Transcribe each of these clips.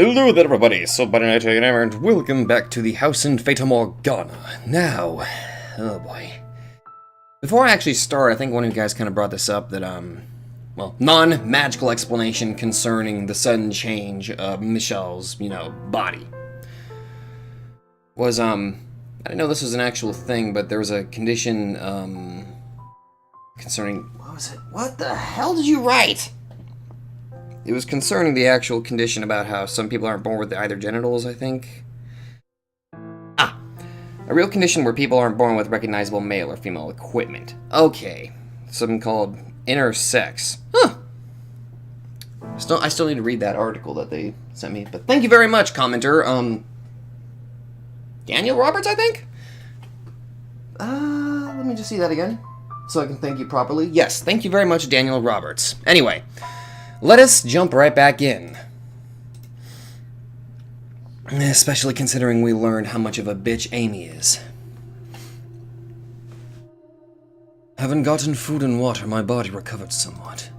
Hello there everybody, so Buddy Night and welcome back to the house in Fata Morgana. Now, oh boy. Before I actually start, I think one of you guys kind of brought this up, that, well, non-magical explanation concerning the sudden change of Michelle's, body. Was, I didn't know this was an actual thing, but there was a condition, concerning, what was it? What the hell did you write? It was concerning the actual condition about how some people aren't born with either genitals, I think. A real condition where people aren't born with recognizable male or female equipment. Okay. Something called intersex. Huh. I still need to read that article that they sent me, but thank you very much, commenter. Daniel Roberts, I think? Let me just see that again, so I can thank you properly. Yes, thank you very much, Daniel Roberts. Anyway. Let us jump right back in. Especially considering we learned how much of a bitch Amy is. Having gotten food and water, my body recovered somewhat.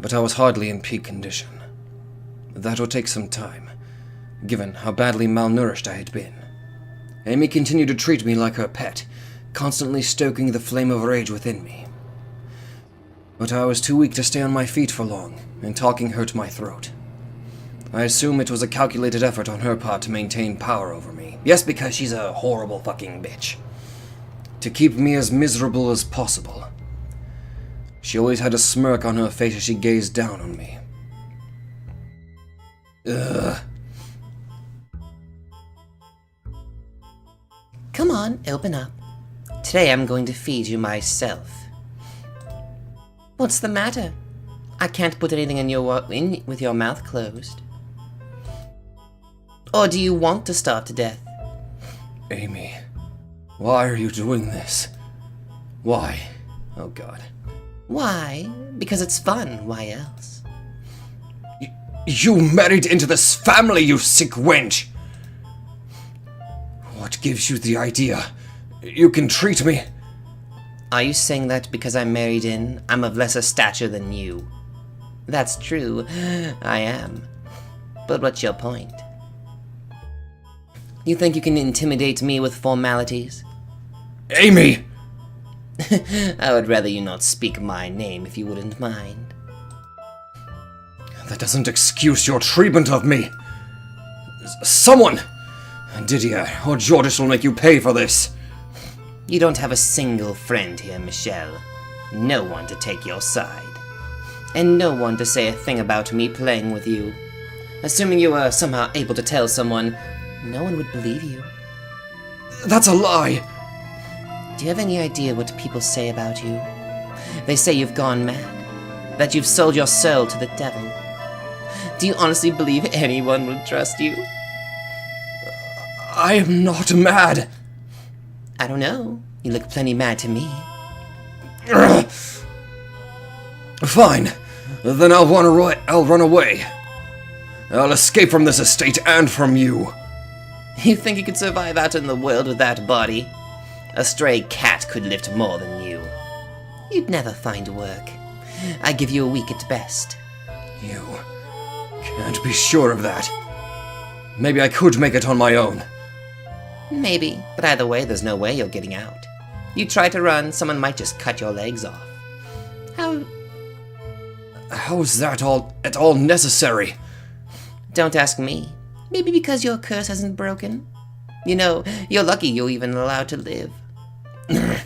But I was hardly in peak condition. That would take some time, given how badly malnourished I had been. Amy continued to treat me like her pet, constantly stoking the flame of rage within me. But I was too weak to stay on my feet for long, and talking hurt my throat. I assume it was a calculated effort on her part to maintain power over me. Yes, because she's a horrible fucking bitch. To keep me as miserable as possible. She always had a smirk on her face as she gazed down on me. Ugh. Come on, open up. Today I'm going to feed you myself. What's the matter? I can't put anything in with your mouth closed. Or do you want to starve to death? Amy, why are you doing this? Why? Oh God. Why? Because it's fun. Why else? You married into this family, you sick wench! What gives you the idea you can treat me? Are you saying that because I'm married in, I'm of lesser stature than you? That's true, I am. But what's your point? You think you can intimidate me with formalities? Amy! I would rather you not speak my name if you wouldn't mind. That doesn't excuse your treatment of me. Someone, Didier or Jordish, will make you pay for this. You don't have a single friend here, Michelle. No one to take your side. And no one to say a thing about me playing with you. Assuming you were somehow able to tell someone, no one would believe you. That's a lie! Do you have any idea what people say about you? They say you've gone mad. That you've sold your soul to the devil. Do you honestly believe anyone will trust you? I am not mad! I don't know. You look plenty mad to me. Fine. Then I'll run away. I'll escape from this estate and from you. You think you could survive out in the world with that body? A stray cat could lift more than you. You'd never find work. I give you a week at best. You can't be sure of that. Maybe I could make it on my own. Maybe, but either way, there's no way you're getting out. You try to run, someone might just cut your legs off. How is that at all necessary? Don't ask me. Maybe because your curse hasn't broken. You know, you're lucky you're even allowed to live. And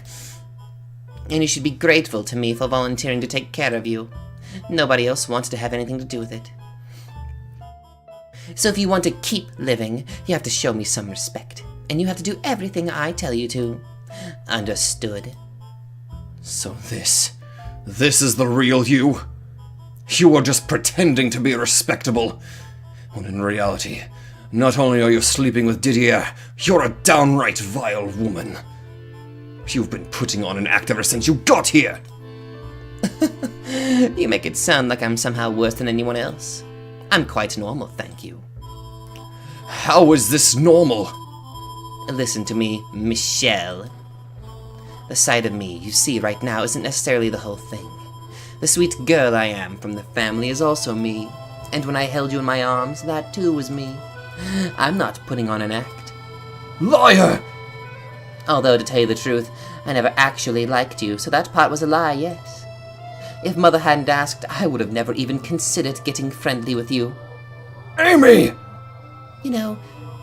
you should be grateful to me for volunteering to take care of you. Nobody else wants to have anything to do with it. So if you want to keep living, you have to show me some respect. And you have to do everything I tell you to. Understood? So this is the real you? You are just pretending to be respectable, when in reality, not only are you sleeping with Didier, you're a downright vile woman. You've been putting on an act ever since you got here! You make it sound like I'm somehow worse than anyone else. I'm quite normal, thank you. How is this normal? Listen to me, Michelle. The side of me you see right now isn't necessarily the whole thing. The sweet girl I am from the family is also me, And when I held you in my arms, that too was me. I'm not putting on an act. Liar! Although, to tell you the truth, I never actually liked you, so that part was a lie, yes. If Mother hadn't asked, I would have never even considered getting friendly with you. Amy! You know,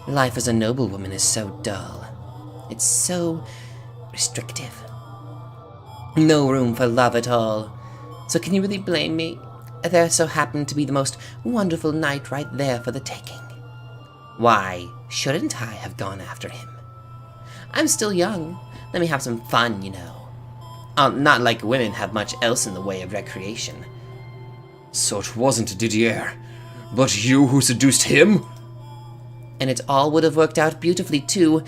life as a noblewoman is so dull. It's so restrictive. No room for love at all. So can you really blame me? There so happened to be the most wonderful knight right there for the taking. Why shouldn't I have gone after him? I'm still young. Let me have some fun, you know. Not like women have much else in the way of recreation. So it wasn't Didier, but you who seduced him? And it all would have worked out beautifully too,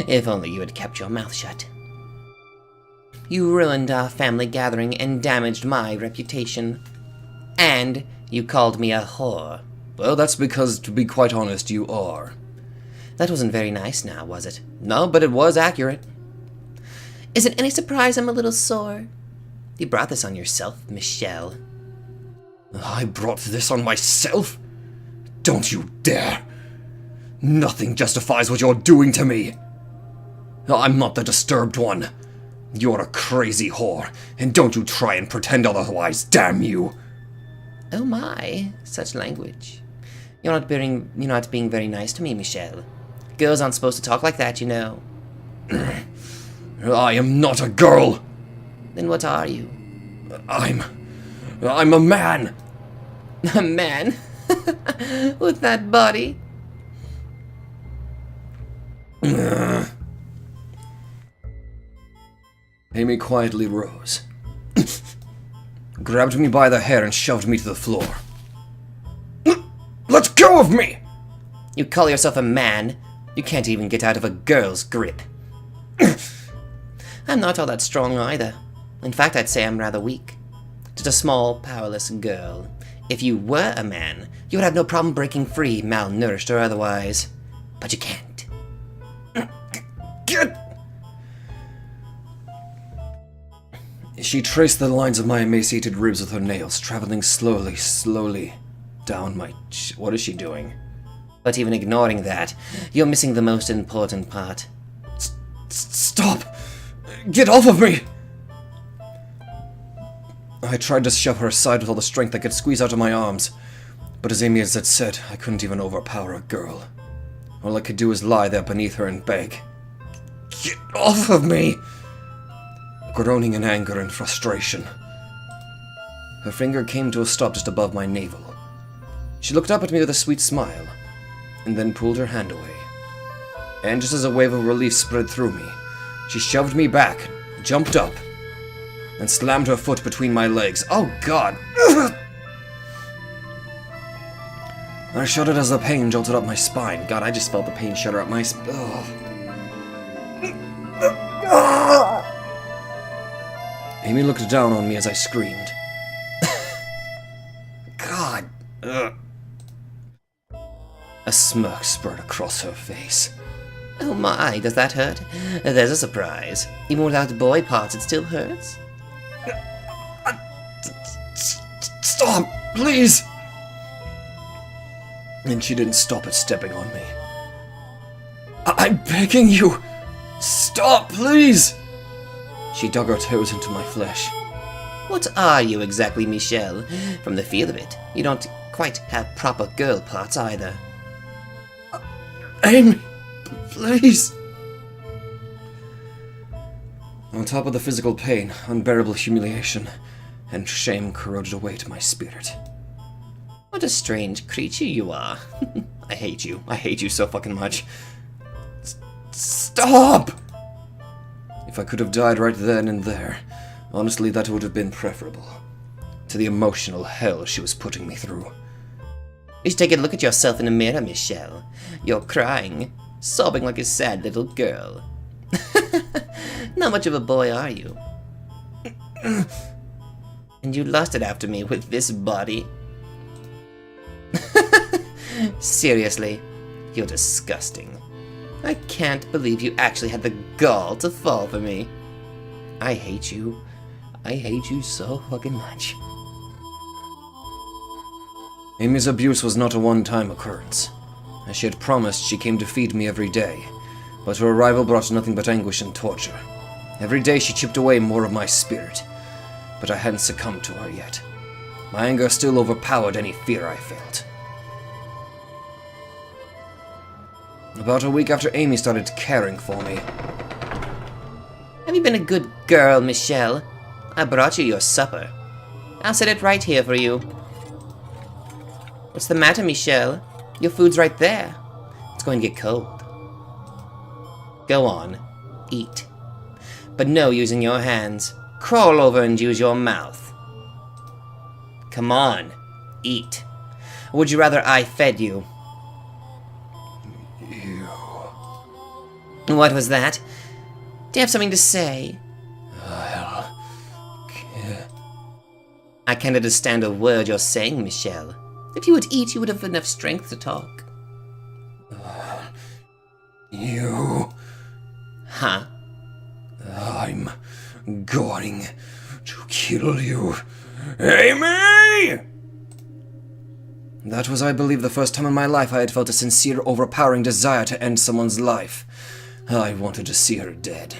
if only you had kept your mouth shut. You ruined our family gathering and damaged my reputation. And you called me a whore. Well, that's because, to be quite honest, you are. That wasn't very nice now, was it? No, but it was accurate. Is it any surprise I'm a little sore? You brought this on yourself, Michelle. I brought this on myself? Don't you dare! Nothing justifies what you're doing to me! I'm not the disturbed one. You're a crazy whore, and don't you try and pretend otherwise, damn you! Oh my, such language. You're not being very nice to me, Michelle. Girls aren't supposed to talk like that, you know. I am not a girl! Then what are you? I'm a man! A man? With that body? Amy quietly rose, grabbed me by the hair and shoved me to the floor. Let go of me! You call yourself a man? You can't even get out of a girl's grip. I'm not all that strong either. In fact, I'd say I'm rather weak. Just a small, powerless girl. If you were a man, you would have no problem breaking free, malnourished or otherwise. But you can't. Get! She traced the lines of my emaciated ribs with her nails, traveling slowly down my... What is she doing? But even ignoring that, you're missing the most important part. Stop! Get off of me! I tried to shove her aside with all the strength I could squeeze out of my arms, but as Amy had said, I couldn't even overpower a girl. All I could do was lie there beneath her and beg. Get off of me! Groaning in anger and frustration. Her finger came to a stop just above my navel. She looked up at me with a sweet smile, and then pulled her hand away. And just as a wave of relief spread through me, she shoved me back, jumped up, and slammed her foot between my legs. Oh, God! I shuddered as the pain jolted up my spine. God, I just felt the pain shudder up my spine. Amy looked down on me as I screamed. God! A smirk spread across her face. Oh my, does that hurt? There's a surprise. Even without boy parts, it still hurts? Stop, please! And she didn't stop at stepping on me. I'm begging you! Stop, please! She dug her toes into my flesh. What are you exactly, Michelle? From the feel of it, you don't quite have proper girl parts either. Amy, please! On top of the physical pain, unbearable humiliation, and shame corroded away to my spirit. What a strange creature you are. I hate you. I hate you so fucking much. Stop! If I could have died right then and there, honestly, that would have been preferable to the emotional hell she was putting me through. You should take a look at yourself in the mirror, Michelle. You're crying, sobbing like a sad little girl. Not much of a boy, are you? And you lusted after me with this body? Seriously, you're disgusting. I can't believe you actually had the gall to fall for me. I hate you. I hate you so fucking much. Amy's abuse was not a one-time occurrence. As she had promised, she came to feed me every day, but her arrival brought nothing but anguish and torture. Every day she chipped away more of my spirit, but I hadn't succumbed to her yet. My anger still overpowered any fear I felt. About a week after Amy started caring for me. Have you been a good girl, Michelle? I brought you your supper. I'll set it right here for you. What's the matter, Michelle? Your food's right there. It's going to get cold. Go on, eat. But no using your hands. Crawl over and use your mouth. Come on, eat. Or would you rather I fed you? You... What was that? Do you have something to say? I can't understand a word you're saying, Michelle. If you would eat, you would have enough strength to talk. You... Huh? I'm going to kill you. Amy! That was, I believe, the first time in my life I had felt a sincere, overpowering desire to end someone's life. I wanted to see her dead.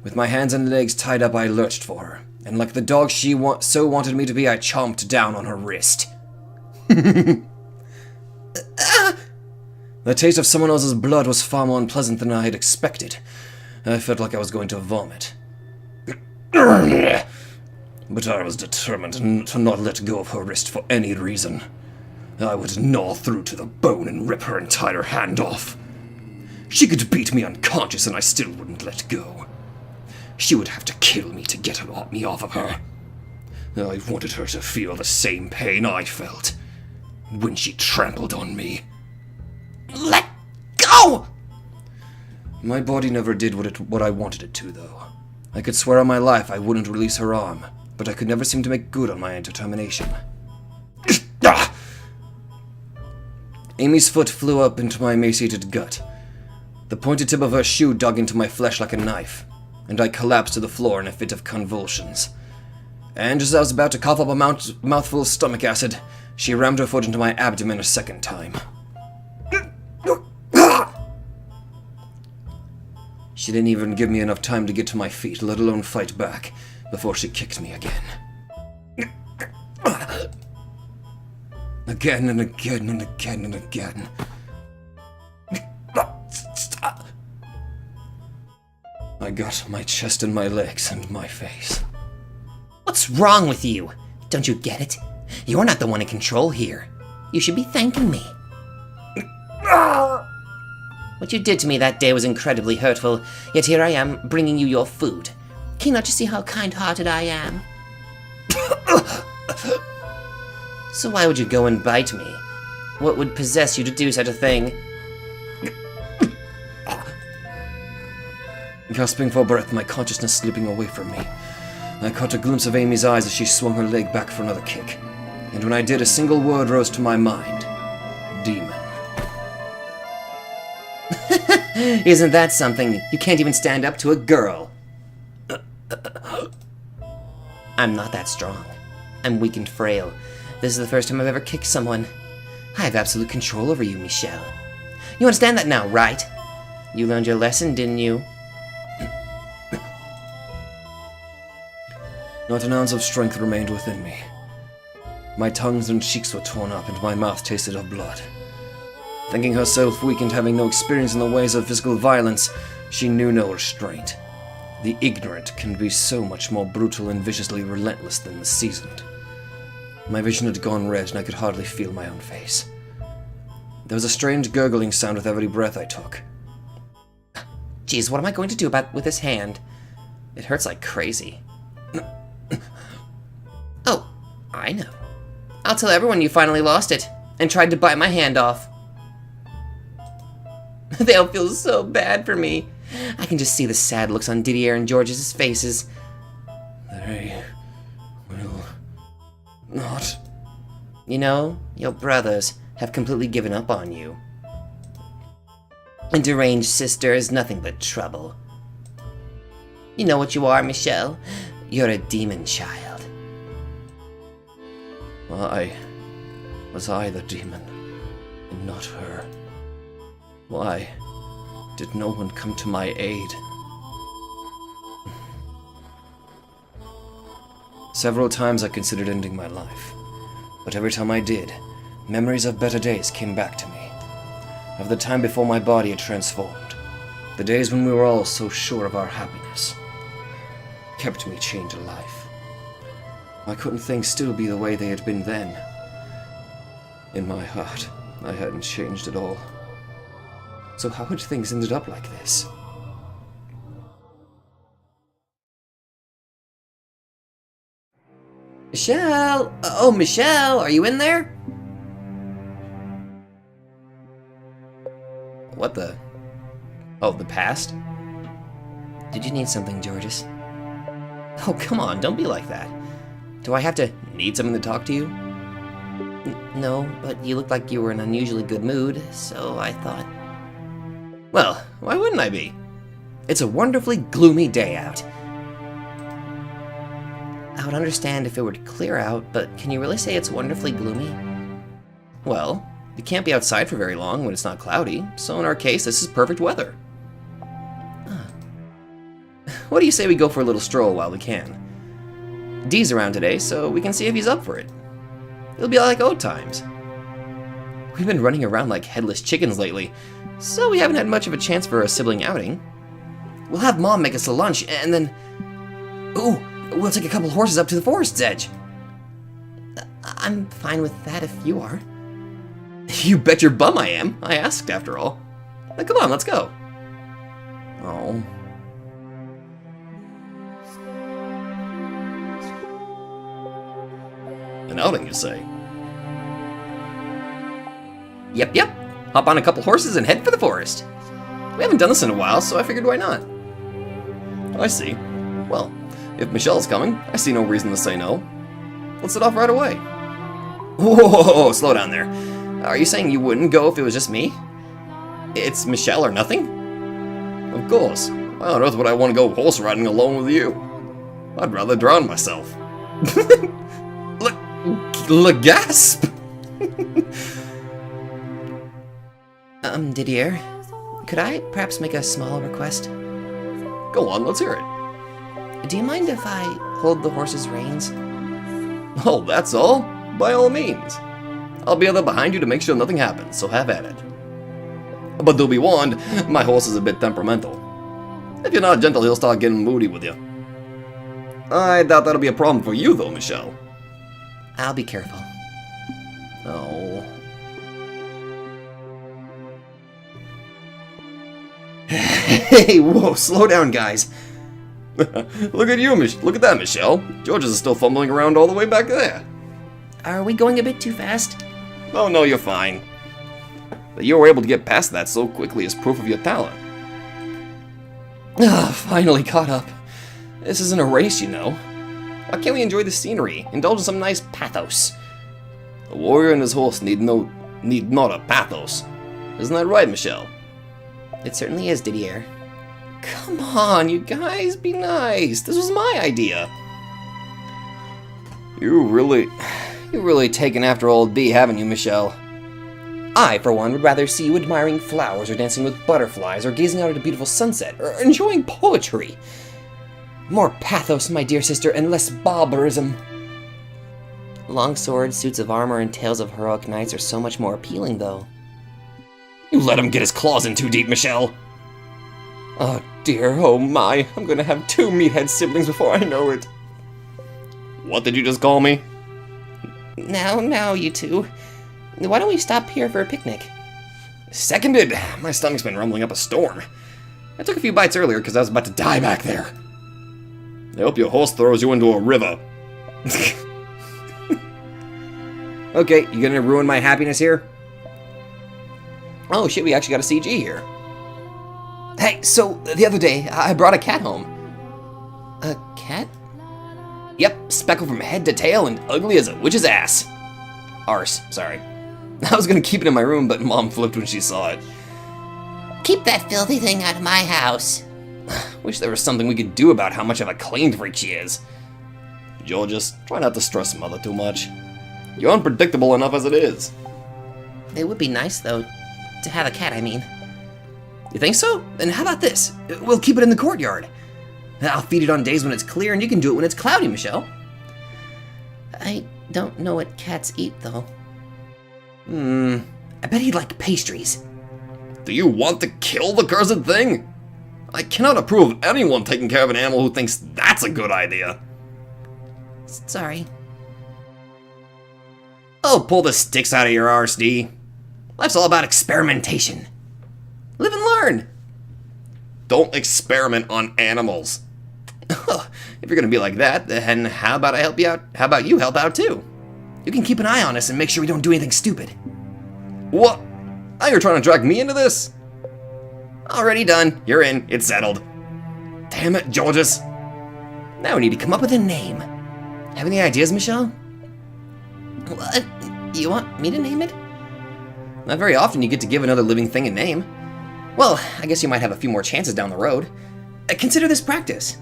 With my hands and legs tied up, I lurched for her, and like the dog she so wanted me to be, I chomped down on her wrist. The taste of someone else's blood was far more unpleasant than I had expected. I felt like I was going to vomit. But I was determined to not let go of her wrist for any reason. I would gnaw through to the bone and rip her entire hand off. She could beat me unconscious and I still wouldn't let go. She would have to kill me to get me off of her. I wanted her to feel the same pain I felt when she trampled on me. Let go! My body never did what I wanted it to, though. I could swear on my life I wouldn't release her arm, but I could never seem to make good on my determination. Amy's foot flew up into my emaciated gut. The pointed tip of her shoe dug into my flesh like a knife, and I collapsed to the floor in a fit of convulsions. And as I was about to cough up a mouthful of stomach acid, she rammed her foot into my abdomen a second time. She didn't even give me enough time to get to my feet, let alone fight back, before she kicked me again. Again and again and again and again. I got my chest and my legs and my face. What's wrong with you? Don't you get it? You're not the one in control here. You should be thanking me. What you did to me that day was incredibly hurtful, yet here I am, bringing you your food. Cannot you see how kind-hearted I am? So why would you go and bite me? What would possess you to do such a thing? Gasping for breath, my consciousness slipping away from me, I caught a glimpse of Amy's eyes as she swung her leg back for another kick. And when I did, a single word rose to my mind. Demon. Isn't that something? You can't even stand up to a girl. I'm not that strong. I'm weak and frail. This is the first time I've ever kicked someone. I have absolute control over you, Michelle. You understand that now, right? You learned your lesson, didn't you? Not an ounce of strength remained within me. My tongues and cheeks were torn up, and my mouth tasted of blood. Thinking herself weak and having no experience in the ways of physical violence, she knew no restraint. The ignorant can be so much more brutal and viciously relentless than the seasoned. My vision had gone red, and I could hardly feel my own face. There was a strange gurgling sound with every breath I took. Geez, what am I going to do with this hand? It hurts like crazy. Oh, I know. I'll tell everyone you finally lost it, and tried to bite my hand off. They'll feel so bad for me. I can just see the sad looks on Didier and George's faces. They will not. You know, your brothers have completely given up on you. A deranged sister is nothing but trouble. You know what you are, Michelle? You're a demon child. Was I the demon, and not her? Why did no one come to my aid? Several times I considered ending my life, but every time I did, memories of better days came back to me. Of the time before my body had transformed, the days when we were all so sure of our happiness, kept me chained to life. Why couldn't things still be the way they had been then? In my heart, I hadn't changed at all. So how had things ended up like this? Michelle! Oh, Michelle, are you in there? What the? Oh, the past? Did you need something, Georges? Oh, come on, don't be like that. Do I have to Need something to talk to you? No, but you looked like you were in an unusually good mood, so I thought... Well, why wouldn't I be? It's a wonderfully gloomy day out. I would understand if it were to clear out, but can you really say it's wonderfully gloomy? Well, you can't be outside for very long when it's not cloudy, so in our case, this is perfect weather. What do you say we go for a little stroll while we can? Dee's around today, so we can see if he's up for it. It'll be like old times. We've been running around like headless chickens lately, so we haven't had much of a chance for a sibling outing. We'll have Mom make us a lunch, and then... Ooh, we'll take a couple horses up to the forest's edge. I'm fine with that if you are. You bet your bum I am. I asked, after all. Now, come on, let's go. Oh. An outing, you say? Yep. Hop on a couple horses and head for the forest. We haven't done this in a while, so I figured why not. I see. Well, if Michelle's coming, I see no reason to say no. Let's set off right away. Whoa, slow down there. Are you saying you wouldn't go if it was just me? It's Michelle or nothing? Of course. Why on earth would I want to go horse riding alone with you? I'd rather drown myself. Look, gasp! Didier, could I perhaps make a small request? Go on, let's hear it. Do you mind if I hold the horse's reins? Oh, that's all? By all means. I'll be there behind you to make sure nothing happens, so have at it. But do be warned, my horse is a bit temperamental. If you're not gentle, he'll start getting moody with you. I doubt that'll be a problem for you, though, Michelle. I'll be careful. Oh. Hey, whoa, slow down, guys. Look at you, look at that, Michelle. Georges is still fumbling around all the way back there. Are we going a bit too fast? Oh, no, you're fine. That you were able to get past that so quickly is proof of your talent. Finally caught up. This isn't a race, you know. Why can't we enjoy the scenery, indulge in some nice pathos? A warrior and his horse need not a pathos. Isn't that right, Michelle? It certainly is, Didier. Come on, you guys, be nice. This was my idea. You really taken after old B, haven't you, Michelle? I, for one, would rather see you admiring flowers or dancing with butterflies or gazing out at a beautiful sunset or enjoying poetry. More pathos, my dear sister, and less barbarism. Long swords, suits of armor, and tales of heroic knights are so much more appealing, though. You let him get his claws in too deep, Michelle. Oh dear, oh my, I'm gonna have 2 meathead siblings before I know it. What did you just call me? Now, you two. Why don't we stop here for a picnic? Seconded. My stomach's been rumbling up a storm. I took a few bites earlier because I was about to die back there. I hope your horse throws you into a river. Okay, you gonna ruin my happiness here? Oh shit, we actually got a CG here. Hey, so the other day, I brought a cat home. A cat? Yep, speckled from head to tail and ugly as a witch's ass. Arse, sorry. I was gonna keep it in my room, but Mom flipped when she saw it. Keep that filthy thing out of my house. Wish there was something we could do about how much of a clean freak she is. Georges, try not to stress Mother too much. You're unpredictable enough as it is. It would be nice, though, to have a cat, I mean. You think so? Then how about this? We'll keep it in the courtyard. I'll feed it on days when it's clear, and you can do it when it's cloudy, Michelle. I don't know what cats eat, though. I bet he'd like pastries. Do you want to kill the cursed thing? I cannot approve of anyone taking care of an animal who thinks that's a good idea. Sorry. Oh, pull the sticks out of your RSD. Life's all about experimentation. Live and learn. Don't experiment on animals. If you're gonna be like that, then how about I help you out? How about you help out too? You can keep an eye on us and make sure we don't do anything stupid. What? Now you're trying to drag me into this? Already done. You're in. It's settled. Damn it, Georges. Now we need to come up with a name. Have any ideas, Michelle? What? You want me to name it? Not very often you get to give another living thing a name. Well, I guess you might have a few more chances down the road. Consider this practice.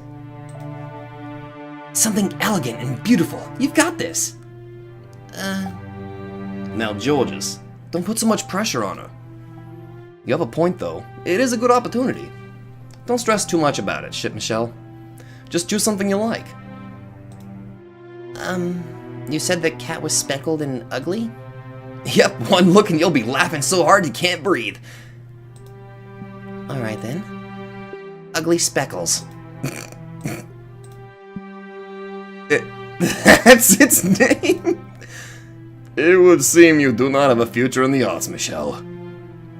Something elegant and beautiful. You've got this. Now, Georges, don't put so much pressure on her. You have a point, though. It is a good opportunity. Don't stress too much about it, shit, Michelle. Just choose something you like. You said the cat was speckled and ugly? Yep, one look and you'll be laughing so hard you can't breathe. Alright then. Ugly Speckles. That's its name? It would seem you do not have a future in the arts, Michelle.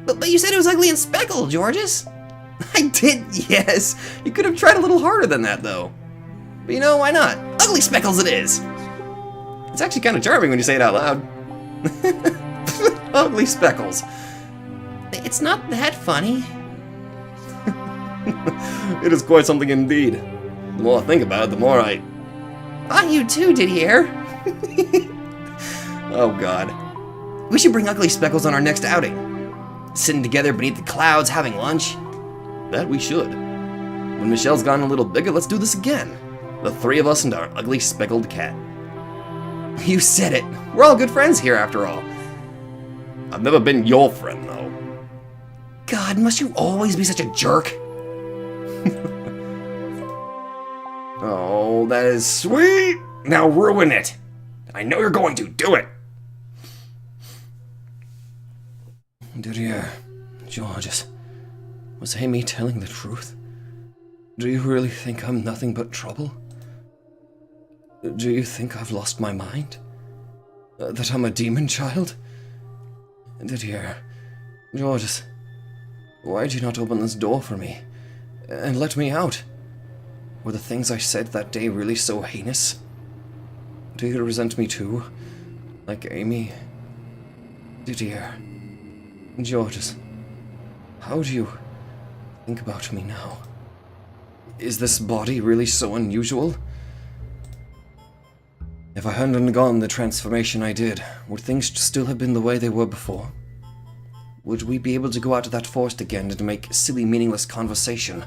But you said it was ugly and speckled, Georges. I did, yes. You could have tried a little harder than that, though. But you know, why not? Ugly Speckles it is. It's actually kind of charming when you say it out loud. Ugly Speckles. It's not that funny. It is quite something indeed. The more I think about it, the more I... Ah, you too, Didier. Oh, God. We should bring Ugly Speckles on our next outing. Sitting together beneath the clouds, having lunch. That we should. When Michelle's gotten a little bigger, let's do this again. The three of us and our ugly speckled cat. You said it. We're all good friends here, after all. I've never been your friend, though. God, must you always be such a jerk? Oh, that is sweet! Now ruin it! I know you're going to. Do it! Didier, Georges, was Amy telling the truth? Do you really think I'm nothing but trouble? Do you think I've lost my mind? That I'm a demon child? Didier, Georges, why did you not open this door for me and let me out? Were the things I said that day really so heinous? Do you resent me too, like Amy? Didier, Georges, how do you think about me now? Is this body really so unusual? If I hadn't undergone the transformation I did, would things still have been the way they were before? Would we be able to go out to that forest again and make silly, meaningless conversation,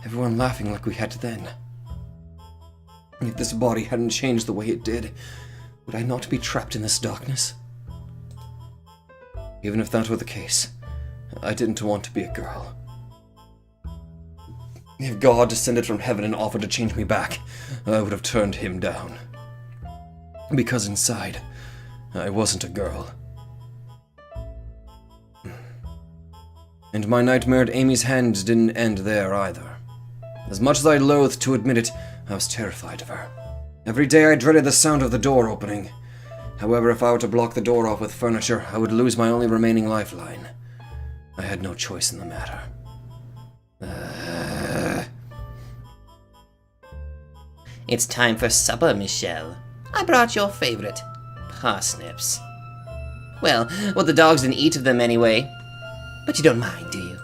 everyone laughing like we had then? If this body hadn't changed the way it did, would I not be trapped in this darkness? Even if that were the case, I didn't want to be a girl. If God descended from heaven and offered to change me back, I would have turned him down. Because inside, I wasn't a girl. And my nightmare at Amy's hands didn't end there either. As much as I loathed to admit it, I was terrified of her. Every day I dreaded the sound of the door opening. However, if I were to block the door off with furniture, I would lose my only remaining lifeline. I had no choice in the matter. It's time for supper, Michelle. I brought your favorite, parsnips. Well, the dogs didn't eat of them anyway. But you don't mind, do you?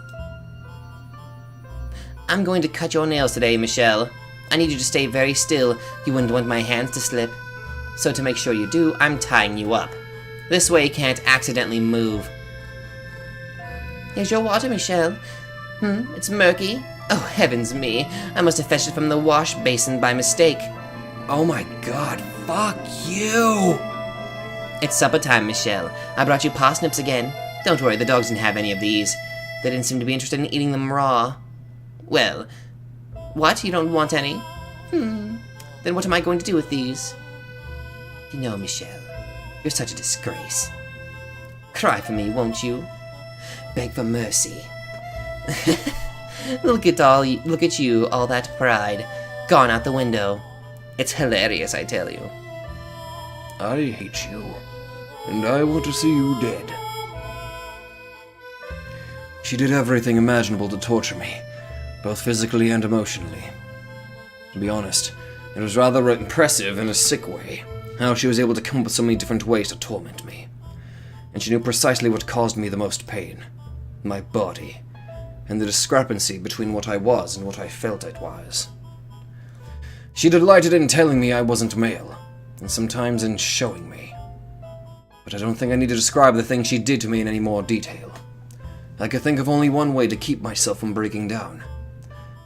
I'm going to cut your nails today, Michelle. I need you to stay very still. You wouldn't want my hands to slip. So to make sure you do, I'm tying you up. This way you can't accidentally move. Here's your water, Michelle. It's murky. Oh, heavens me. I must have fetched it from the wash basin by mistake. Oh my God, fuck you! It's supper time, Michelle. I brought you parsnips again. Don't worry, the dogs didn't have any of these. They didn't seem to be interested in eating them raw. Well, what? You don't want any? Then what am I going to do with these? You know, Michelle, you're such a disgrace. Cry for me, won't you? Beg for mercy. Look at you, all that pride, gone out the window. It's hilarious, I tell you. I hate you, and I want to see you dead. She did everything imaginable to torture me, both physically and emotionally. To be honest, it was rather impressive in a sick way, how she was able to come up with so many different ways to torment me. And she knew precisely what caused me the most pain. My body, and the discrepancy between what I was and what I felt it was. She delighted in telling me I wasn't male, and sometimes in showing me. But I don't think I need to describe the things she did to me in any more detail. I could think of only one way to keep myself from breaking down.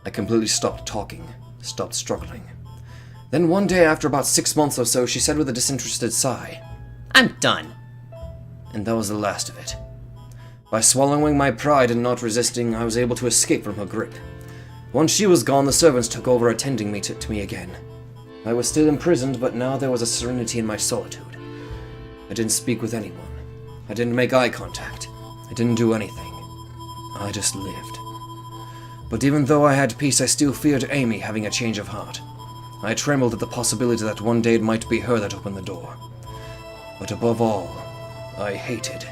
I completely stopped talking, stopped struggling. Then one day, after about 6 months or so, she said with a disinterested sigh, "I'm done." And that was the last of it. By swallowing my pride and not resisting, I was able to escape from her grip. Once she was gone, the servants took over attending to me again. I was still imprisoned, but now there was a serenity in my solitude. I didn't speak with anyone. I didn't make eye contact. I didn't do anything. I just lived. But even though I had peace, I still feared Amy having a change of heart. I trembled at the possibility that one day it might be her that opened the door. But above all, I hated,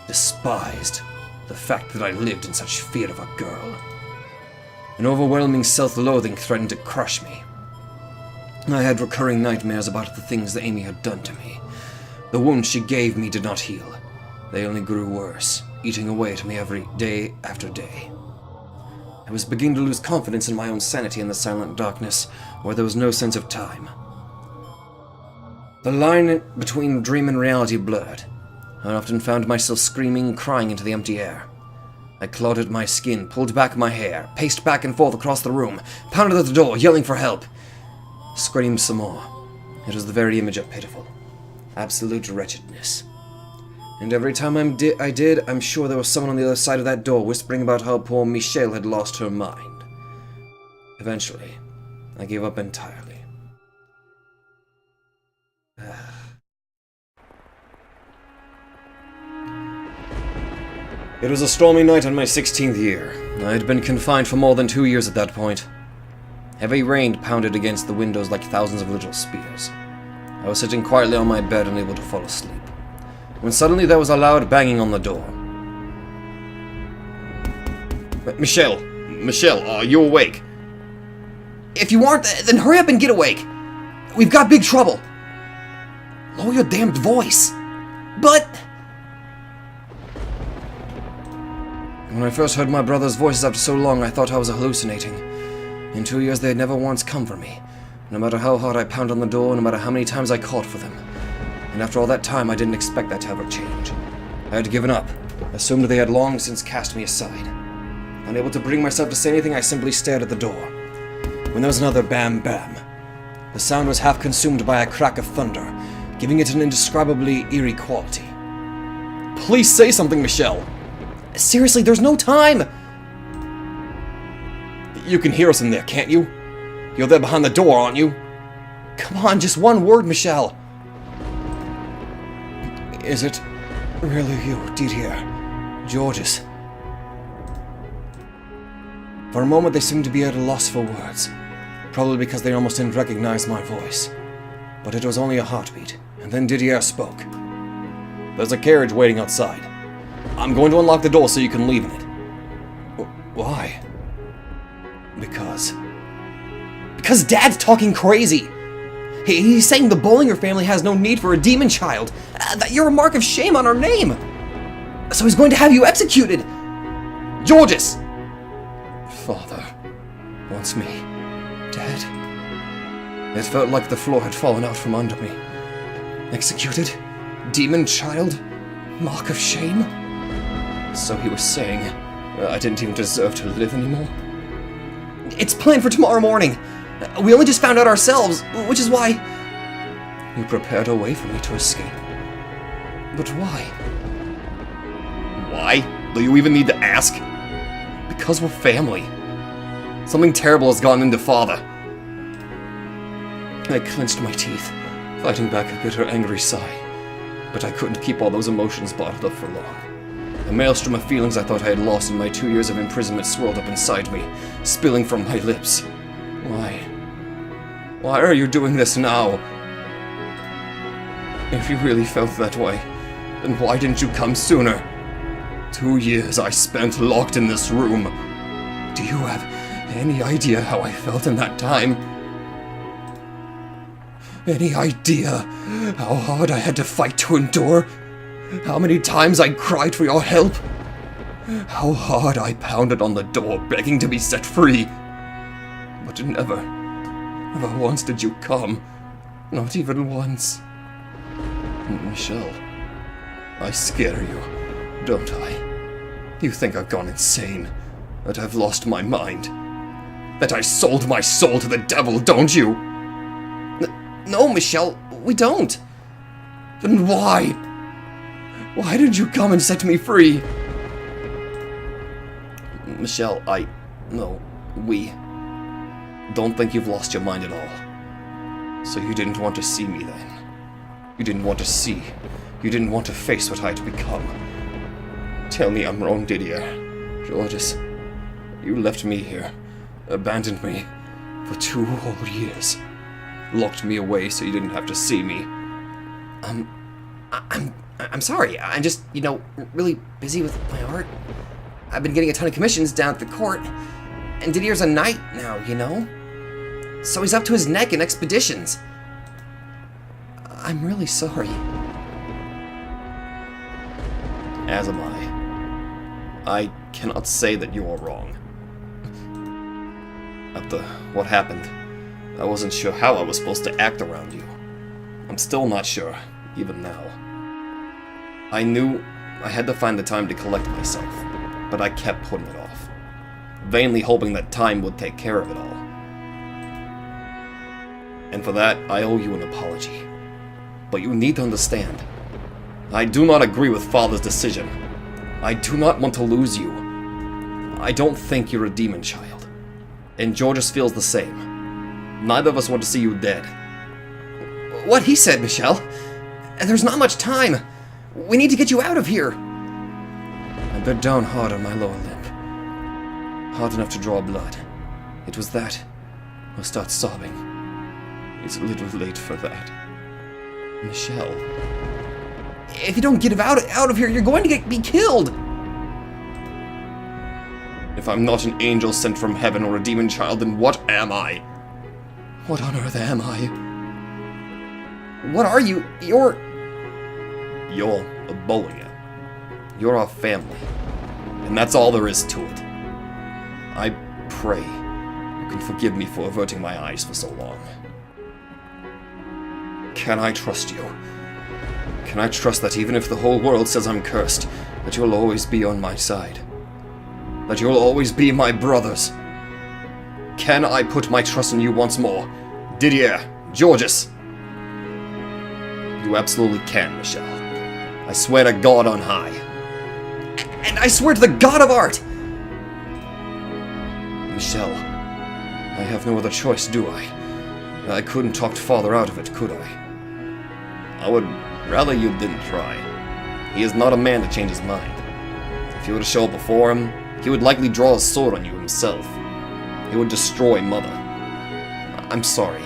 despised, the fact that I lived in such fear of a girl. An overwhelming self-loathing threatened to crush me. I had recurring nightmares about the things that Amy had done to me. The wounds she gave me did not heal. They only grew worse, eating away at me every day after day. I was beginning to lose confidence in my own sanity in the silent darkness, where there was no sense of time. The line between dream and reality blurred. I often found myself screaming, crying into the empty air. I clawed at my skin, pulled back my hair, paced back and forth across the room, pounded at the door, yelling for help. Screamed some more. It was the very image of pitiful, absolute wretchedness. And every time I did, I'm sure there was someone on the other side of that door whispering about how poor Michelle had lost her mind. Eventually, I gave up entirely. It was a stormy night on my 16th year. I had been confined for more than 2 years at that point. Heavy rain pounded against the windows like thousands of little spears. I was sitting quietly on my bed, unable to fall asleep, when suddenly there was a loud banging on the door. Michelle, are you awake? If you aren't, then hurry up and get awake. We've got big trouble. Lower your damned voice. But... When I first heard my brother's voices after so long, I thought I was hallucinating. In 2 years, they had never once come for me, no matter how hard I pounded on the door, no matter how many times I called for them. And after all that time, I didn't expect that to ever change. I had given up, assumed they had long since cast me aside. Unable to bring myself to say anything, I simply stared at the door. When there was another bam bam. The sound was half consumed by a crack of thunder, giving it an indescribably eerie quality. Please say something, Michelle! Seriously, there's no time! You can hear us in there, can't you? You're there behind the door, aren't you? Come on, just one word, Michelle! Is it really you, Didier? Georges? For a moment they seemed to be at a loss for words, probably because they almost didn't recognize my voice. But it was only a heartbeat, and then Didier spoke. There's a carriage waiting outside. I'm going to unlock the door so you can leave in it. Why? Because Dad's talking crazy! He's saying the Bollinger family has no need for a demon child, that you're a mark of shame on our name! So he's going to have you executed! Georges! Father wants me dead. It felt like the floor had fallen out from under me. Executed? Demon child? Mark of shame? So he was saying I didn't even deserve to live anymore? It's planned for tomorrow morning! We only just found out ourselves, which is why... You prepared a way for me to escape. But why? Why? Do you even need to ask? Because we're family. Something terrible has gone into Father. I clenched my teeth, fighting back a bitter, angry sigh. But I couldn't keep all those emotions bottled up for long. A maelstrom of feelings I thought I had lost in my 2 years of imprisonment swirled up inside me, spilling from my lips. Why? Why are you doing this now? If you really felt that way, then why didn't you come sooner? 2 years I spent locked in this room. Do you have any idea how I felt in that time? Any idea how hard I had to fight to endure? How many times I cried for your help? How hard I pounded on the door begging to be set free? But never once did you come. Not even once. Michelle, I scare you, don't I? You think I've gone insane? That I've lost my mind? That I sold my soul to the devil, don't you? No, Michelle, we don't. Then why? Why did you come and set me free? Michelle, we don't think you've lost your mind at all. So you didn't want to see me then? You didn't want to see. You didn't want to face what I'd become. Tell me I'm wrong, Didier. Georges, you left me here, abandoned me for 2 whole years. Locked me away so you didn't have to see me. I'm sorry. I'm just, really busy with my art. I've been getting a ton of commissions down at the court, and Didier's a knight now, So he's up to his neck in expeditions. I'm really sorry. As am I. I cannot say that you are wrong. After what happened, I wasn't sure how I was supposed to act around you. I'm still not sure, even now. I knew I had to find the time to collect myself, but I kept putting it off, vainly hoping that time would take care of it all. And for that, I owe you an apology. But you need to understand, I do not agree with Father's decision. I do not want to lose you. I don't think you're a demon child. And Georges feels the same. Neither of us want to see you dead. What he said, Michelle. There's not much time. We need to get you out of here. I bit down hard on my lower lip. Hard enough to draw blood. It was that. I'll start sobbing. It's a little late for that. Michelle. If you don't get out of here, you're going to be killed. If I'm not an angel sent from heaven or a demon child, then what am I? What on earth am I? What are you? You're a Bollinger. You're our family. And that's all there is to it. I pray you can forgive me for averting my eyes for so long. Can I trust you? Can I trust that even if the whole world says I'm cursed, that you'll always be on my side? That you'll always be my brothers? Can I put my trust in you once more? Didier, Georges. You absolutely can, Michelle. I swear to God on high. And I swear to the God of art! Michelle, I have no other choice, do I? I couldn't talk Father out of it, could I? I would rather you didn't try. He is not a man to change his mind. If you were to show up before him, he would likely draw his sword on you himself. He would destroy Mother. I'm sorry.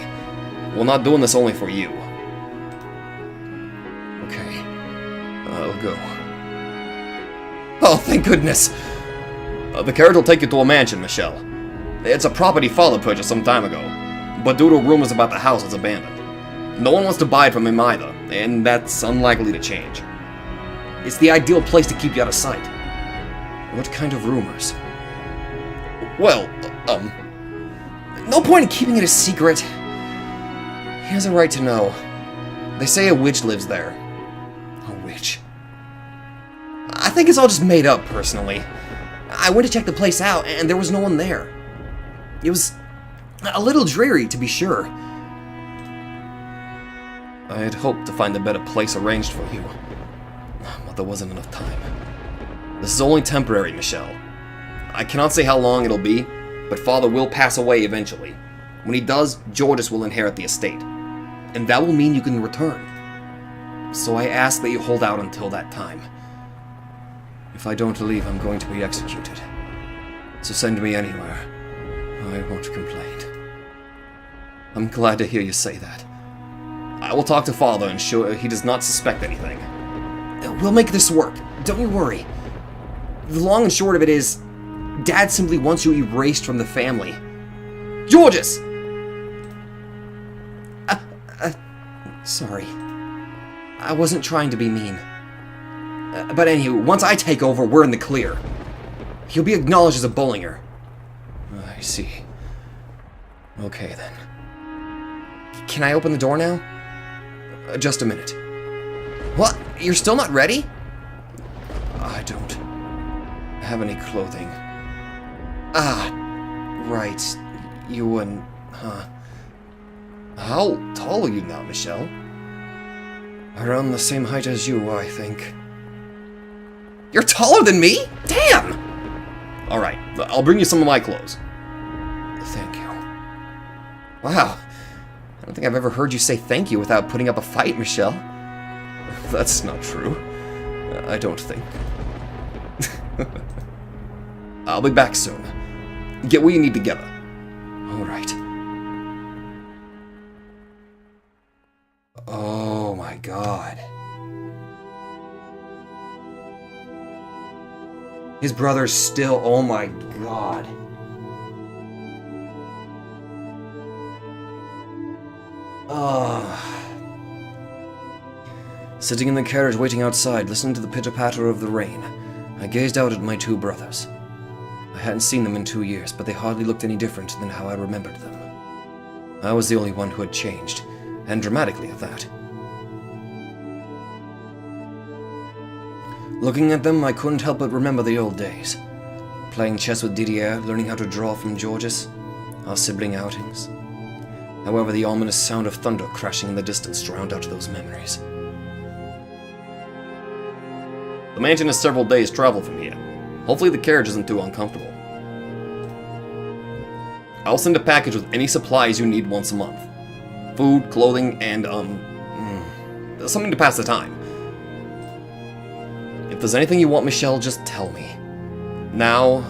We're not doing this only for you. Okay. I'll go. Oh, thank goodness! The carriage will take you to a mansion, Michelle. It's a property Father purchased some time ago, but due to rumors about the house, it's abandoned. No one wants to buy it from him either, and that's unlikely to change. It's the ideal place to keep you out of sight. What kind of rumors? Well, no point in keeping it a secret. He has a right to know. They say a witch lives there. A witch? I think it's all just made up, personally. I went to check the place out, and there was no one there. It was a little dreary, to be sure. I had hoped to find a better place arranged for you. there wasn't enough time. This is only temporary, Michelle. I cannot say how long it'll be, but Father will pass away eventually. When he does, Georges will inherit the estate. And that will mean you can return. So I ask that you hold out until that time. If I don't leave, I'm going to be executed. So send me anywhere. I won't complain. I'm glad to hear you say that. I will talk to Father and ensure he does not suspect anything. We'll make this work. Don't you worry. The long and short of it is, Dad simply wants you erased from the family. Georges! Sorry. I wasn't trying to be mean. But anywho, once I take over, we're in the clear. He'll be acknowledged as a Bullinger. I see. Okay, then. Can I open the door now? Just a minute. What? You're still not ready? I don't have any clothing. Ah, right. You wouldn't, huh? How tall are you now, Michelle? Around the same height as you, I think. You're taller than me? Damn! Alright, I'll bring you some of my clothes. Thank you. Wow. I don't think I've ever heard you say thank you without putting up a fight, Michelle. That's not true. I don't think. I'll be back soon. Get what you need together. Alright. Oh my god. His brother's still... Oh my god. Sitting in the carriage waiting outside, listening to the pitter-patter of the rain, I gazed out at my two brothers. I hadn't seen them in 2 years, but they hardly looked any different than how I remembered them. I was the only one who had changed, and dramatically at that. Looking at them, I couldn't help but remember the old days. Playing chess with Didier, learning how to draw from Georges, our sibling outings. However, the ominous sound of thunder crashing in the distance drowned out those memories. The mansion is several days' travel from here. Hopefully the carriage isn't too uncomfortable. I'll send a package with any supplies you need once a month. Food, clothing, and, something to pass the time. If there's anything you want, Michelle, just tell me. Now,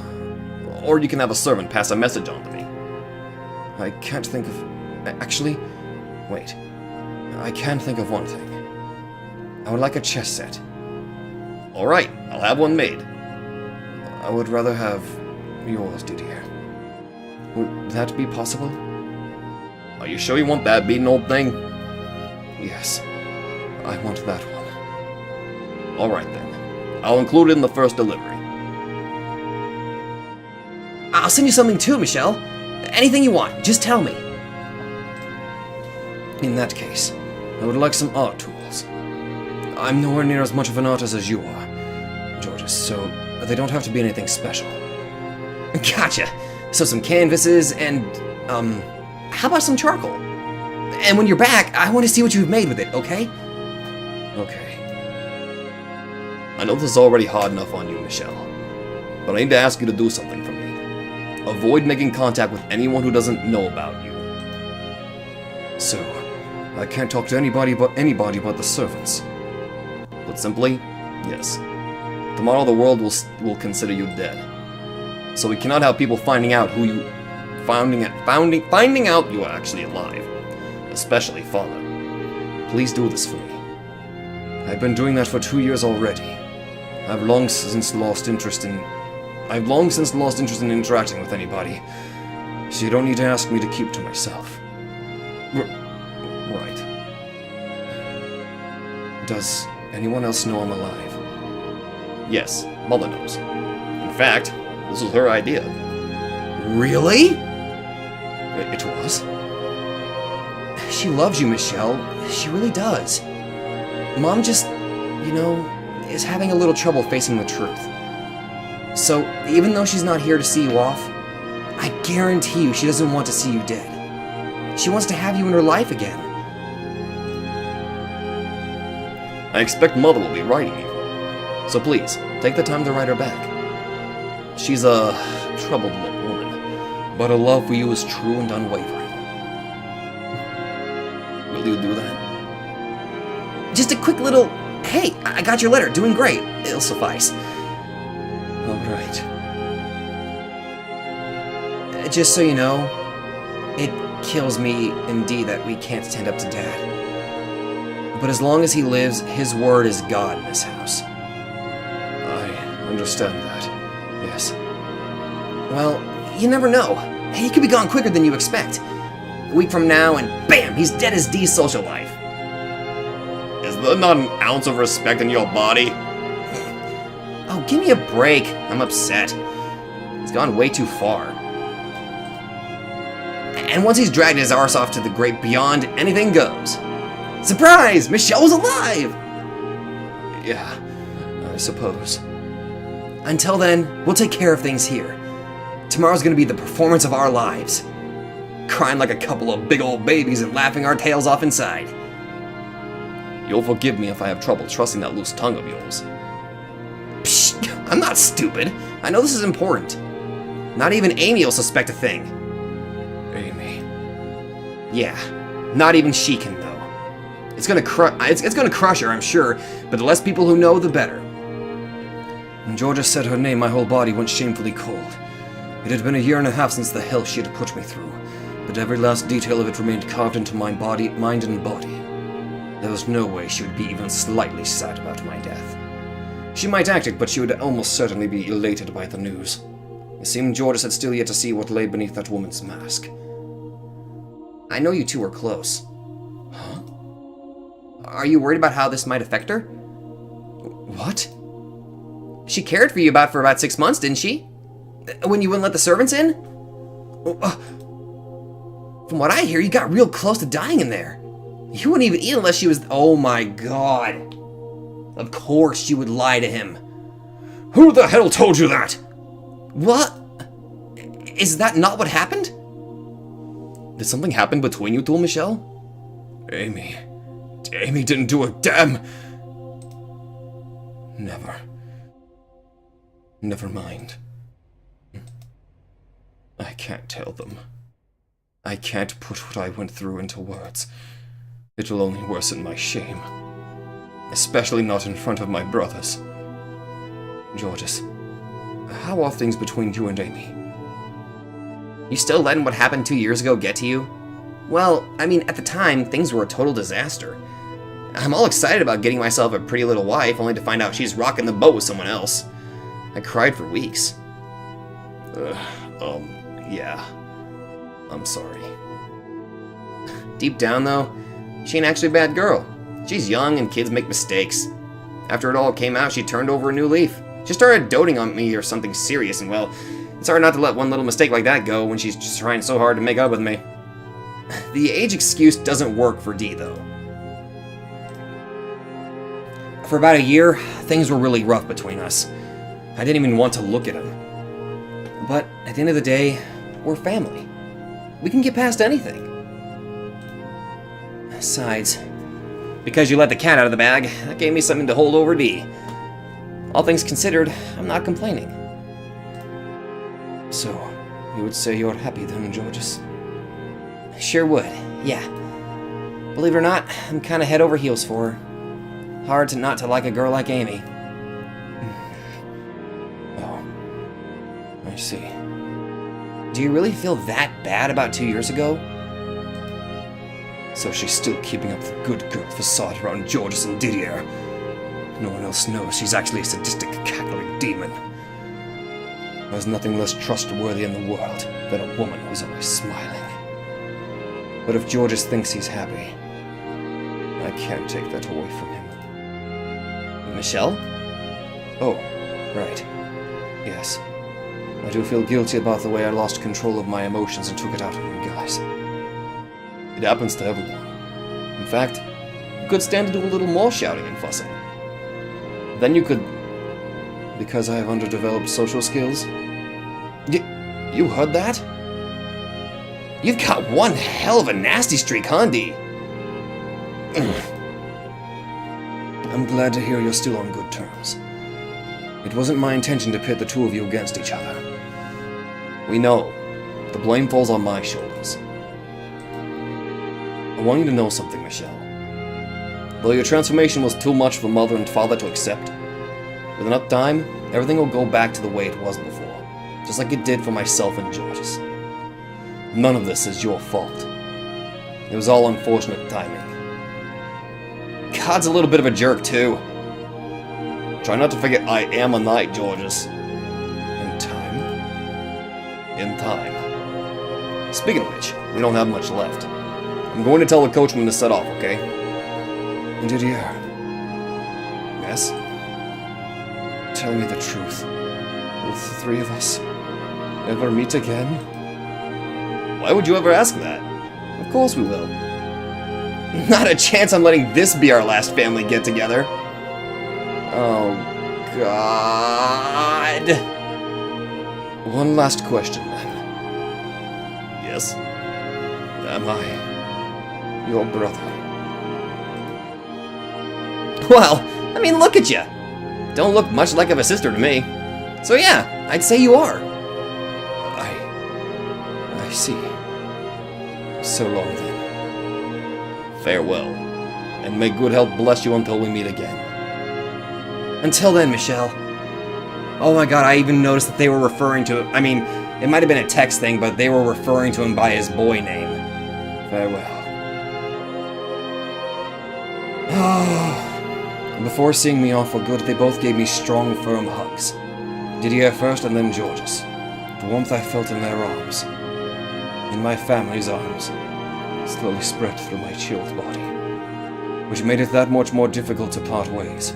or you can have a servant pass a message on to me. I can't think of... Actually, wait. I can think of one thing. I would like a chess set. Alright, I'll have one made. I would rather have yours, Didier. Would that be possible? Are you sure you want that beaten old thing? Yes, I want that one. Alright then. I'll include it in the first delivery. I'll send you something too, Michelle. Anything you want, just tell me. In that case, I would like some art tools. I'm nowhere near as much of an artist as you are, Georges, so they don't have to be anything special. Gotcha! So some canvases and, how about some charcoal? And when you're back, I want to see what you've made with it, okay? Okay. I know this is already hard enough on you, Michelle, but I need to ask you to do something for me. Avoid making contact with anyone who doesn't know about you. So, I can't talk to anybody but the servants. Put simply, yes. Tomorrow the world will consider you dead. So we cannot have people finding out finding out you are actually alive. Especially Father. Please do this for me. I've been doing that for 2 years already. I've long since lost interest in interacting with anybody, so you don't need to ask me to keep to myself. Right. Does anyone else know I'm alive? Yes, Mother knows. In fact, this was her idea. Really? It was. She loves you, Michelle. She really does. Mom just, is having a little trouble facing the truth. So, even though she's not here to see you off, I guarantee you she doesn't want to see you dead. She wants to have you in her life again. I expect Mother will be writing you. So please, take the time to write her back. She's a troubled woman, but her love for you is true and unwavering. Will you do that? Just a quick little, hey, I got your letter, doing great. It'll suffice. All right. Just so you know, it kills me indeed that we can't stand up to Dad. But as long as he lives, his word is God in this house. I understand that, yes. Well, you never know. He could be gone quicker than you expect. A week from now, and bam, he's dead as D's social life. Is there not an ounce of respect in your body? Oh, give me a break. I'm upset. He's gone way too far. And once he's dragged his arse off to the great beyond, anything goes. Surprise! Michelle was alive! Yeah, I suppose. Until then, we'll take care of things here. Tomorrow's gonna be the performance of our lives. Crying like a couple of big old babies and laughing our tails off inside. You'll forgive me if I have trouble trusting that loose tongue of yours. Psh, I'm not stupid. I know this is important. Not even Amy will suspect a thing. Amy. Yeah, not even she can know. It's gonna crush her, I'm sure, but the less people who know, the better. When Georgia said her name, my whole body went shamefully cold. It had been a year and a half since the hell she had put me through, but every last detail of it remained carved into my body, mind and body. There was no way she would be even slightly sad about my death. She might act it, but she would almost certainly be elated by the news. It seemed Georges had still yet to see what lay beneath that woman's mask. I know you two were close. Huh? Are you worried about how this might affect her? What? She cared for you for about 6 months, didn't she? When you wouldn't let the servants in? From what I hear, you got real close to dying in there. You wouldn't even eat unless she was... Oh my god. Of course she would lie to him. Who the hell told you that? What? Is that not what happened? Did something happen between you two, Michelle? Amy didn't do a damn... Never mind. I can't tell them. I can't put what I went through into words. It will only worsen my shame. Especially not in front of my brothers. Georges, how are things between you and Amy? You still letting what happened 2 years ago get to you? Well, I mean, at the time, things were a total disaster. I'm all excited about getting myself a pretty little wife, only to find out she's rocking the boat with someone else. I cried for weeks. Yeah. I'm sorry. Deep down, though, she ain't actually a bad girl. She's young and kids make mistakes. After it all came out, she turned over a new leaf. She started doting on me or something serious, and well, it's hard not to let one little mistake like that go when she's just trying so hard to make up with me. The age excuse doesn't work for Dee, though. For about a year, things were really rough between us. I didn't even want to look at him. But at the end of the day, we're family. We can get past anything. Besides, because you let the cat out of the bag, that gave me something to hold over Dee. All things considered, I'm not complaining. So, you would say you're happy then, Georges? Sure would, yeah. Believe it or not, I'm kinda head over heels for her. Hard to not to like a girl like Amy. Oh, I see. Do you really feel that bad about 2 years ago? So she's still keeping up the good girl facade around Georges and Didier. No one else knows she's actually a sadistic, cackling demon. There's nothing less trustworthy in the world than a woman who's always smiling. But if Georges thinks he's happy, I can't take that away from him. Michelle? Oh, right. Yes. I do feel guilty about the way I lost control of my emotions and took it out on you guys. It happens to everyone. In fact, you could stand to do a little more shouting and fussing. Then you could... Because I have underdeveloped social skills? You heard that? You've got one hell of a nasty streak, huh, Dee? I'm glad to hear you're still on good terms. It wasn't my intention to pit the two of you against each other. We know. The blame falls on my shoulders. I want you to know something, Michelle. Though your transformation was too much for Mother and Father to accept, with enough time, everything will go back to the way it was before, just like it did for myself and George's. None of this is your fault. It was all unfortunate timing. God's a little bit of a jerk, too. Try not to forget I am a knight, Georges. In time? In time. Speaking of which, we don't have much left. I'm going to tell the coachman to set off, okay? Didier, Yes? tell me the truth. Will the three of us ever meet again? Why would you ever ask that? Of course we will. Not a chance I'm letting this be our last family get-together. Oh, God. One last question, then. Yes? Am I your brother? Well, I mean, look at you. Don't look much like of a sister to me. So yeah, I'd say you are. I see. So long, then. Farewell. And may good health bless you until we meet again. Until then, Michelle. Oh my god, I even noticed that they were referring to... I mean, it might have been a text thing, but they were referring to him by his boy name. Farewell. Before seeing me off for good, they both gave me strong, firm hugs. Didier first and then George's. The warmth I felt in their arms, in my family's arms, slowly spread through my chilled body, which made it that much more difficult to part ways.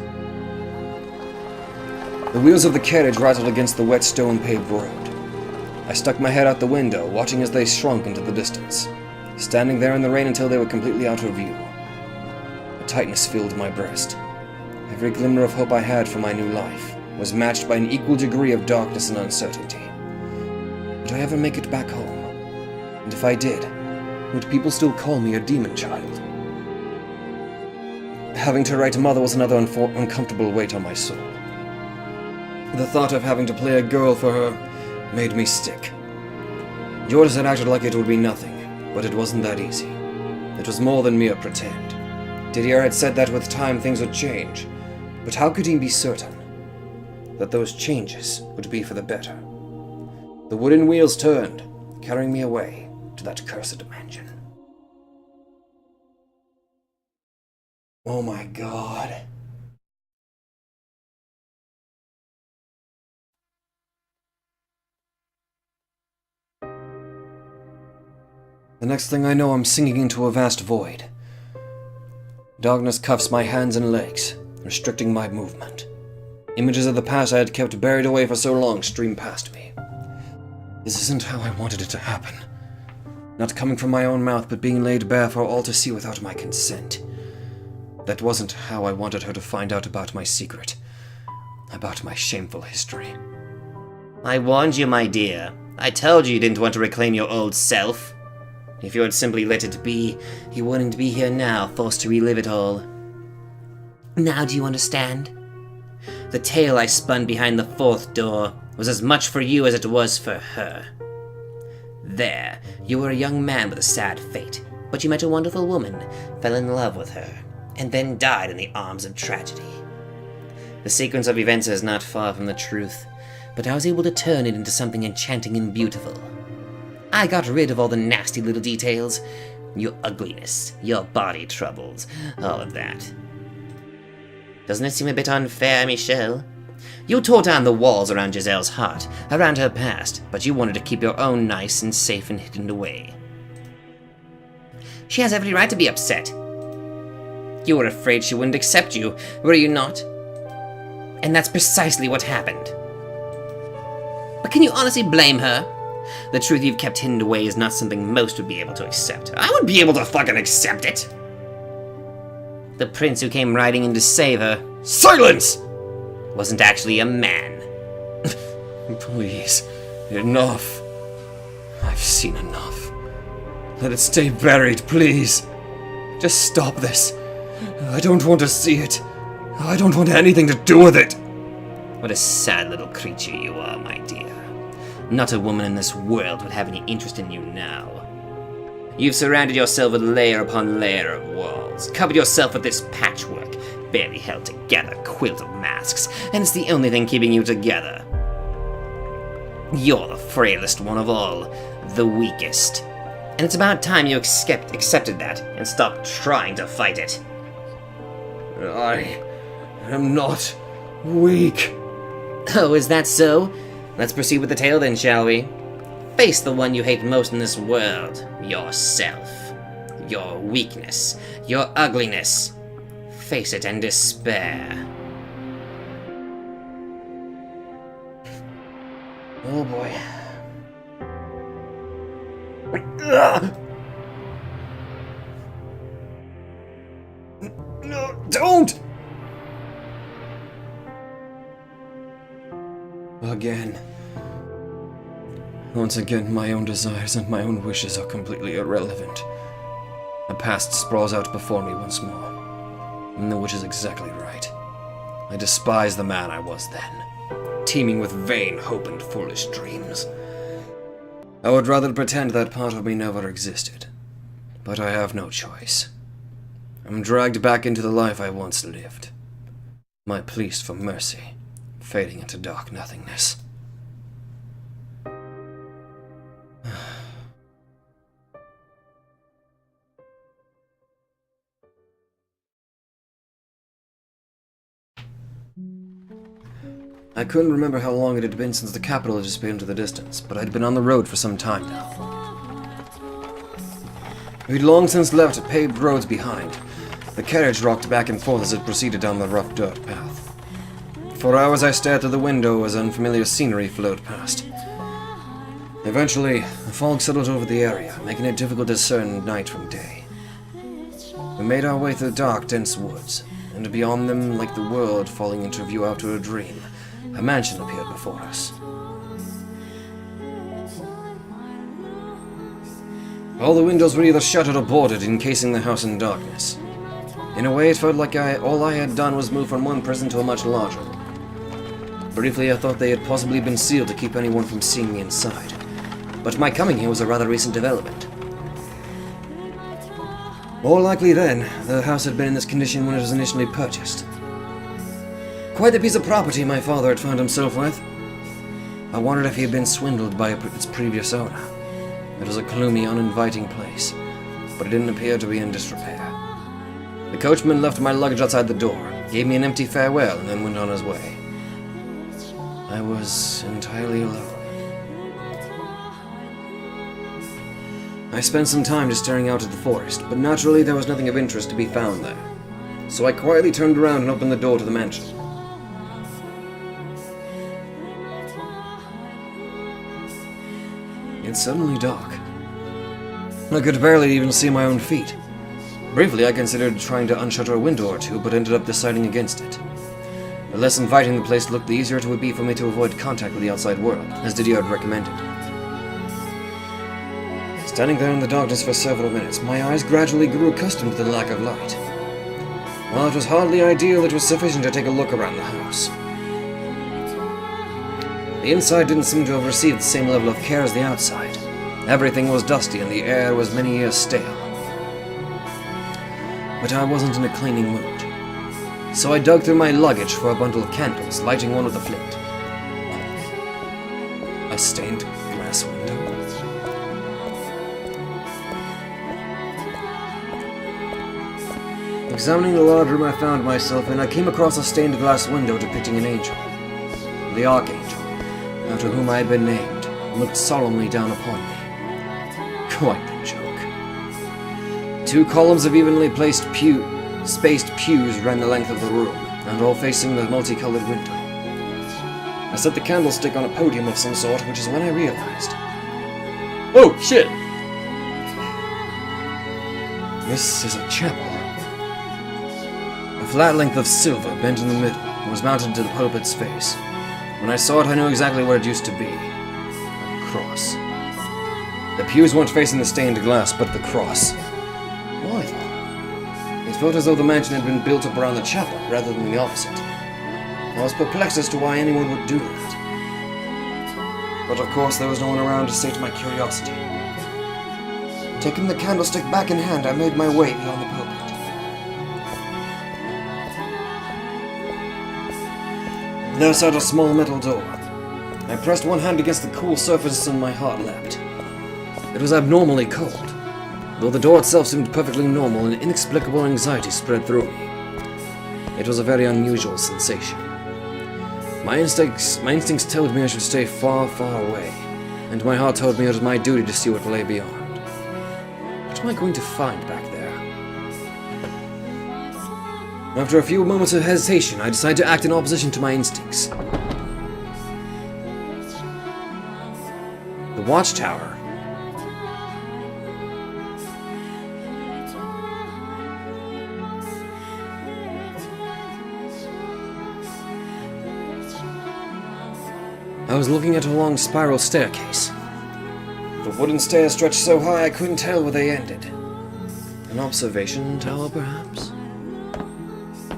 The wheels of the carriage rattled against the wet stone-paved road. I stuck my head out the window, watching as they shrunk into the distance, standing there in the rain until they were completely out of view. A tightness filled my breast. Every glimmer of hope I had for my new life was matched by an equal degree of darkness and uncertainty. Would I ever make it back home? And if I did, would people still call me a demon child? Having to write Mother was another uncomfortable weight on my soul. The thought of having to play a girl for her made me sick. George had acted like it would be nothing, but it wasn't that easy. It was more than mere pretend. Didier had said that with time things would change, but how could he be certain that those changes would be for the better? The wooden wheels turned, carrying me away to that cursed mansion. Oh my god. The next thing I know, I'm singing into a vast void. Darkness cuffs my hands and legs, restricting my movement. Images of the past I had kept buried away for so long stream past me. This isn't how I wanted it to happen. Not coming from my own mouth, but being laid bare for all to see without my consent. That wasn't how I wanted her to find out about my secret. About my shameful history. I warned you, my dear. I told you didn't want to reclaim your old self. If you had simply let it be, you wouldn't be here now, forced to relive it all. Now do you understand? The tale I spun behind the fourth door was as much for you as it was for her. There, you were a young man with a sad fate, but you met a wonderful woman, fell in love with her, and then died in the arms of tragedy. The sequence of events is not far from the truth, but I was able to turn it into something enchanting and beautiful. I got rid of all the nasty little details, your ugliness, your body troubles, all of that. Doesn't it seem a bit unfair, Michelle? You tore down the walls around Giselle's heart, around her past, but you wanted to keep your own nice and safe and hidden away. She has every right to be upset. You were afraid she wouldn't accept you, were you not? And that's precisely what happened. But can you honestly blame her? The truth you've kept hidden away is not something most would be able to accept. I would be able to fucking accept it! The prince who came riding in to save her... Silence! ...wasn't actually a man. Please, enough. I've seen enough. Let it stay buried, please. Just stop this. I don't want to see it. I don't want anything to do with it. What a sad little creature you are, my dear. Not a woman in this world would have any interest in you now. You've surrounded yourself with layer upon layer of walls, covered yourself with this patchwork, barely held together quilt of masks, and it's the only thing keeping you together. You're the frailest one of all, the weakest. And it's about time you accepted that and stopped trying to fight it. I am not weak. Oh, is that so? Let's proceed with the tale then, shall we? Face the one you hate most in this world, yourself. Your weakness, your ugliness. Face it and despair. Oh boy. No, don't! Again. Once again, my own desires and my own wishes are completely irrelevant. The past sprawls out before me once more. And the witch is exactly right. I despise the man I was then, teeming with vain hope and foolish dreams. I would rather pretend that part of me never existed. But I have no choice. I'm dragged back into the life I once lived. My pleas for mercy, fading into dark nothingness. I couldn't remember how long it had been since the capital had disappeared into the distance, but I'd been on the road for some time now. We'd long since left paved roads behind. The carriage rocked back and forth as it proceeded down the rough dirt path. For hours I stared through the window as unfamiliar scenery flowed past. Eventually, the fog settled over the area, making it difficult to discern night from day. We made our way through dark, dense woods, and beyond them, like the world falling into view after a dream, a mansion appeared before us. All the windows were either shuttered or boarded, encasing the house in darkness. In a way, it felt like all I had done was move from one prison to a much larger one. Briefly, I thought they had possibly been sealed to keep anyone from seeing me inside. But my coming here was a rather recent development. More likely then, the house had been in this condition when it was initially purchased. Quite the piece of property my father had found himself with. I wondered if he had been swindled by its previous owner. It was a gloomy, uninviting place, but it didn't appear to be in disrepair. The coachman left my luggage outside the door, gave me an empty farewell, and then went on his way. I was entirely alone. I spent some time just staring out at the forest, but naturally there was nothing of interest to be found there. So I quietly turned around and opened the door to the mansion. It's suddenly dark. I could barely even see my own feet. Briefly, I considered trying to unshutter a window or two, but ended up deciding against it. The less inviting the place looked, the easier it would be for me to avoid contact with the outside world, as Didier had recommended. Standing there in the darkness for several minutes, my eyes gradually grew accustomed to the lack of light. While it was hardly ideal, it was sufficient to take a look around the house. The inside didn't seem to have received the same level of care as the outside. Everything was dusty and the air was many years stale. But I wasn't in a cleaning mood. So I dug through my luggage for a bundle of candles, lighting one with a flint. A stained glass window. Examining the large room I found myself in, I came across a stained glass window depicting an angel. The Archangel, after whom I had been named, looked solemnly down upon me. Quite the joke. 2 columns of evenly spaced pews ran the length of the room, and all facing the multicolored window. I set the candlestick on a podium of some sort, which is when I realized. Oh, shit! This is a chapel. A flat length of silver, bent in the middle, was mounted to the pulpit's face. When I saw it, I knew exactly where it used to be. A cross. The pews weren't facing the stained glass, but the cross. Why, though? It felt as though the mansion had been built up around the chapel, rather than the opposite. I was perplexed as to why anyone would do that. But of course there was no one around to sate my curiosity. Taking the candlestick back in hand, I made my way beyond the pulpit. There sat a small metal door. I pressed one hand against the cool surface and my heart leapt. It was abnormally cold, though the door itself seemed perfectly normal, and inexplicable anxiety spread through me. It was a very unusual sensation. My instincts told me I should stay far, far away, and my heart told me it was my duty to see what lay beyond. What am I going to find back there? After a few moments of hesitation, I decided to act in opposition to my instincts. The watchtower. I was looking at a long spiral staircase. The wooden stairs stretched so high I couldn't tell where they ended. An observation tower, perhaps?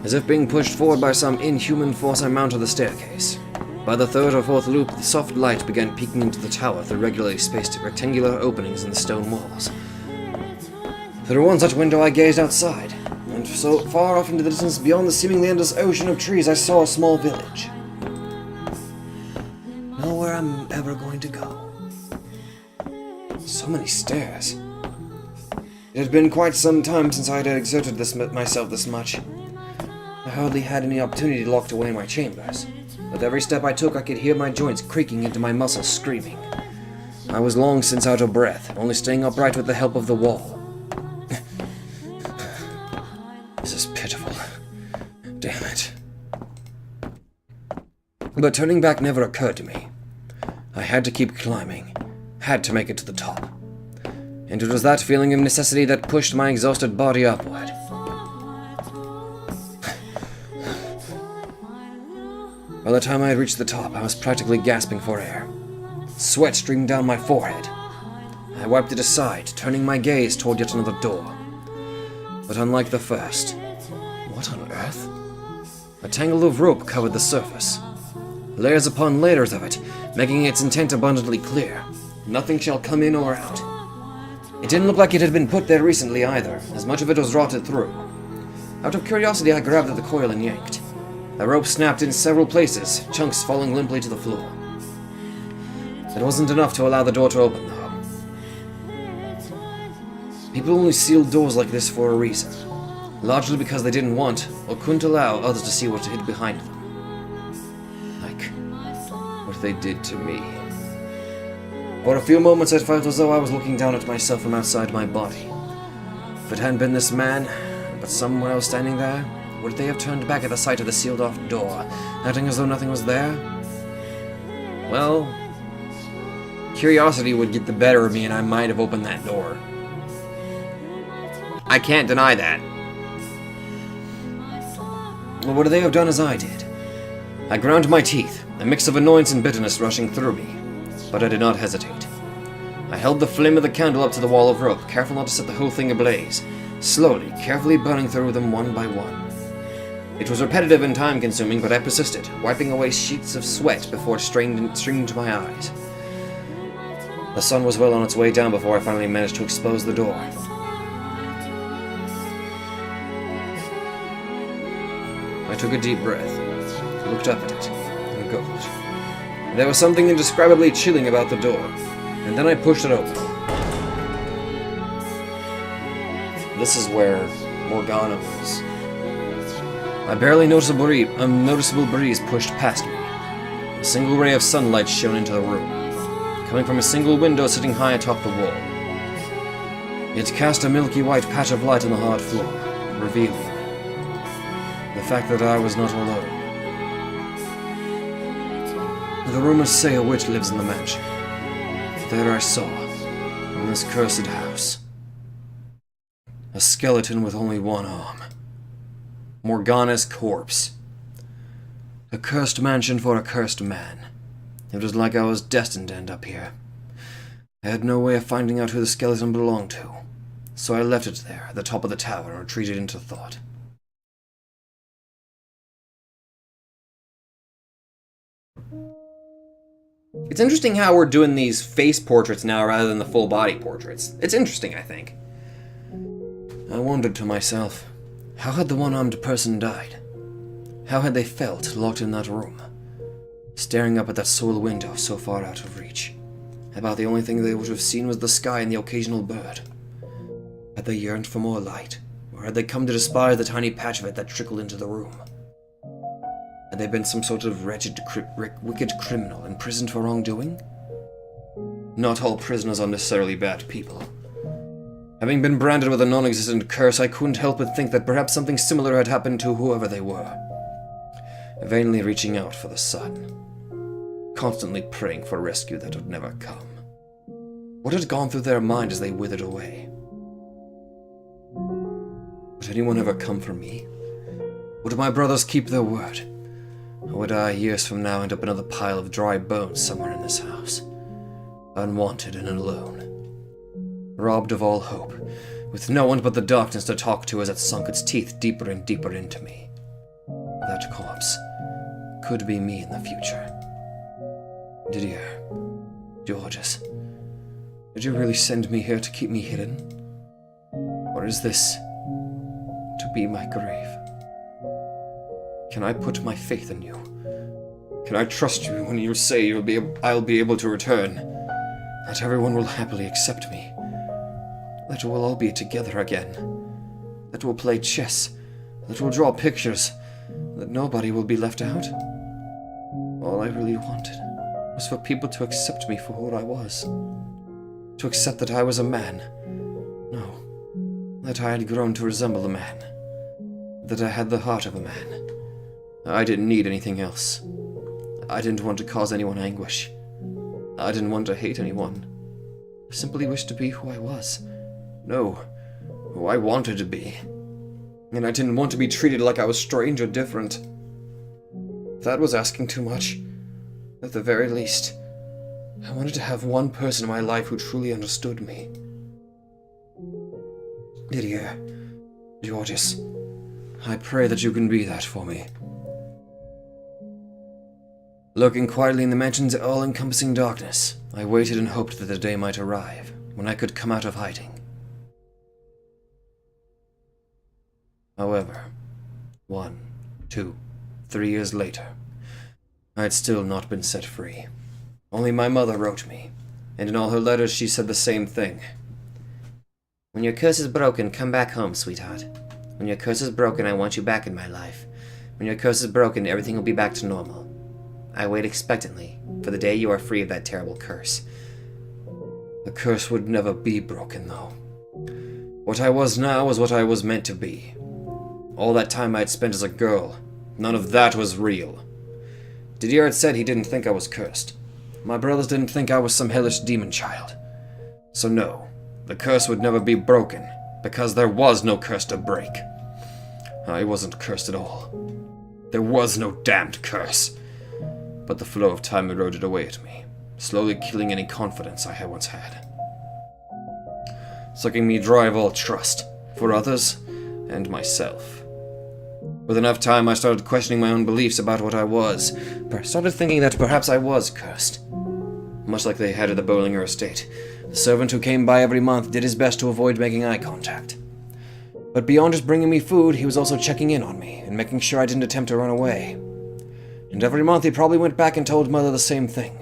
As if being pushed forward by some inhuman force, I mounted the staircase. By the third or fourth loop, the soft light began peeking into the tower through regularly spaced rectangular openings in the stone walls. Through one such window I gazed outside, and so far off into the distance beyond the seemingly endless ocean of trees I saw a small village. Nowhere I'm ever going to go. So many stairs. It had been quite some time since I had exerted myself this much. I hardly had any opportunity locked away in my chambers. With every step I took, I could hear my joints creaking into my muscles screaming. I was long since out of breath, only staying upright with the help of the wall. This is pitiful. Damn it. But turning back never occurred to me. I had to keep climbing, had to make it to the top. And it was that feeling of necessity that pushed my exhausted body upward. By the time I had reached the top, I was practically gasping for air. Sweat streamed down my forehead. I wiped it aside, turning my gaze toward yet another door. But unlike the first, what on earth? A tangle of rope covered the surface. Layers upon layers of it, making its intent abundantly clear. Nothing shall come in or out. It didn't look like it had been put there recently either, as much of it was rotted through. Out of curiosity, I grabbed at the coil and yanked. The rope snapped in several places, chunks falling limply to the floor. It wasn't enough to allow the door to open, though. People only sealed doors like this for a reason, largely because they didn't want or couldn't allow others to see what hid behind them. Like what they did to me. For a few moments I felt as though I was looking down at myself from outside my body. If it hadn't been this man, but someone else standing there, would they have turned back at the sight of the sealed-off door, acting as though nothing was there? Well, curiosity would get the better of me and I might have opened that door. I can't deny that. Well, would they have done as I did? I ground my teeth, a mix of annoyance and bitterness rushing through me, but I did not hesitate. I held the flame of the candle up to the wall of rope, careful not to set the whole thing ablaze, slowly, carefully burning through them one by one. It was repetitive and time-consuming, but I persisted, wiping away sheets of sweat before it streamed to my eyes. The sun was well on its way down before I finally managed to expose the door. I took a deep breath, looked up at it, and gulped. There was something indescribably chilling about the door, and then I pushed it open. This is where Morgana was. A barely noticeable breeze pushed past me. A single ray of sunlight shone into the room, coming from a single window sitting high atop the wall. It cast a milky white patch of light on the hard floor, revealing the fact that I was not alone. The rumors say a witch lives in the mansion. There I saw, in this cursed house, a skeleton with only one arm. Morgana's corpse. A cursed mansion for a cursed man. It was like I was destined to end up here. I had no way of finding out who the skeleton belonged to, so I left it there at the top of the tower and retreated into thought. It's interesting how we're doing these face portraits now rather than the full body portraits. It's interesting, I think. I wondered to myself, how had the one-armed person died? How had they felt locked in that room, staring up at that sole window so far out of reach? About the only thing they would have seen was the sky and the occasional bird. Had they yearned for more light, or had they come to despise the tiny patch of it that trickled into the room? Had they been some sort of wretched, wicked criminal imprisoned for wrongdoing? Not all prisoners are necessarily bad people. Having been branded with a non-existent curse, I couldn't help but think that perhaps something similar had happened to whoever they were. Vainly reaching out for the sun, constantly praying for rescue that would never come. What had gone through their mind as they withered away? Would anyone ever come for me? Would my brothers keep their word? Or would I, years from now, end up another pile of dry bones somewhere in this house? Unwanted and alone. Robbed of all hope, with no one but the darkness to talk to as it sunk its teeth deeper and deeper into me. That corpse could be me in the future. Didier, Georges, did you really send me here to keep me hidden? Or is this to be my grave? Can I put my faith in you? Can I trust you when you say I'll be able to return? That everyone will happily accept me? That we'll all be together again? That we'll play chess? That we'll draw pictures? That nobody will be left out? All I really wanted was for people to accept me for who I was. To accept that I was a man. No, that I had grown to resemble a man. That I had the heart of a man. I didn't need anything else. I didn't want to cause anyone anguish. I didn't want to hate anyone. I simply wished to be who I was. No, who I wanted to be. And I didn't want to be treated like I was strange or different. That was asking too much. At the very least, I wanted to have one person in my life who truly understood me. Didier, Georges, I pray that you can be that for me. Lurking quietly in the mansion's all-encompassing darkness, I waited and hoped that the day might arrive when I could come out of hiding. However, 1, 2, 3 years later, I had still not been set free. Only my mother wrote me, and in all her letters she said the same thing. When your curse is broken, come back home, sweetheart. When your curse is broken, I want you back in my life. When your curse is broken, everything will be back to normal. I wait expectantly for the day you are free of that terrible curse. The curse would never be broken, though. What I was now was what I was meant to be. All that time I had spent as a girl, none of that was real. Didier had said he didn't think I was cursed. My brothers didn't think I was some hellish demon child. So no, the curse would never be broken, because there was no curse to break. I wasn't cursed at all. There was no damned curse. But the flow of time eroded away at me, slowly killing any confidence I had once had. Sucking me dry of all trust, for others and myself. With enough time, I started questioning my own beliefs about what I was. I started thinking that perhaps I was cursed. Much like they had at the Bollinger estate, the servant who came by every month did his best to avoid making eye contact. But beyond just bringing me food, he was also checking in on me and making sure I didn't attempt to run away. And every month he probably went back and told Mother the same thing,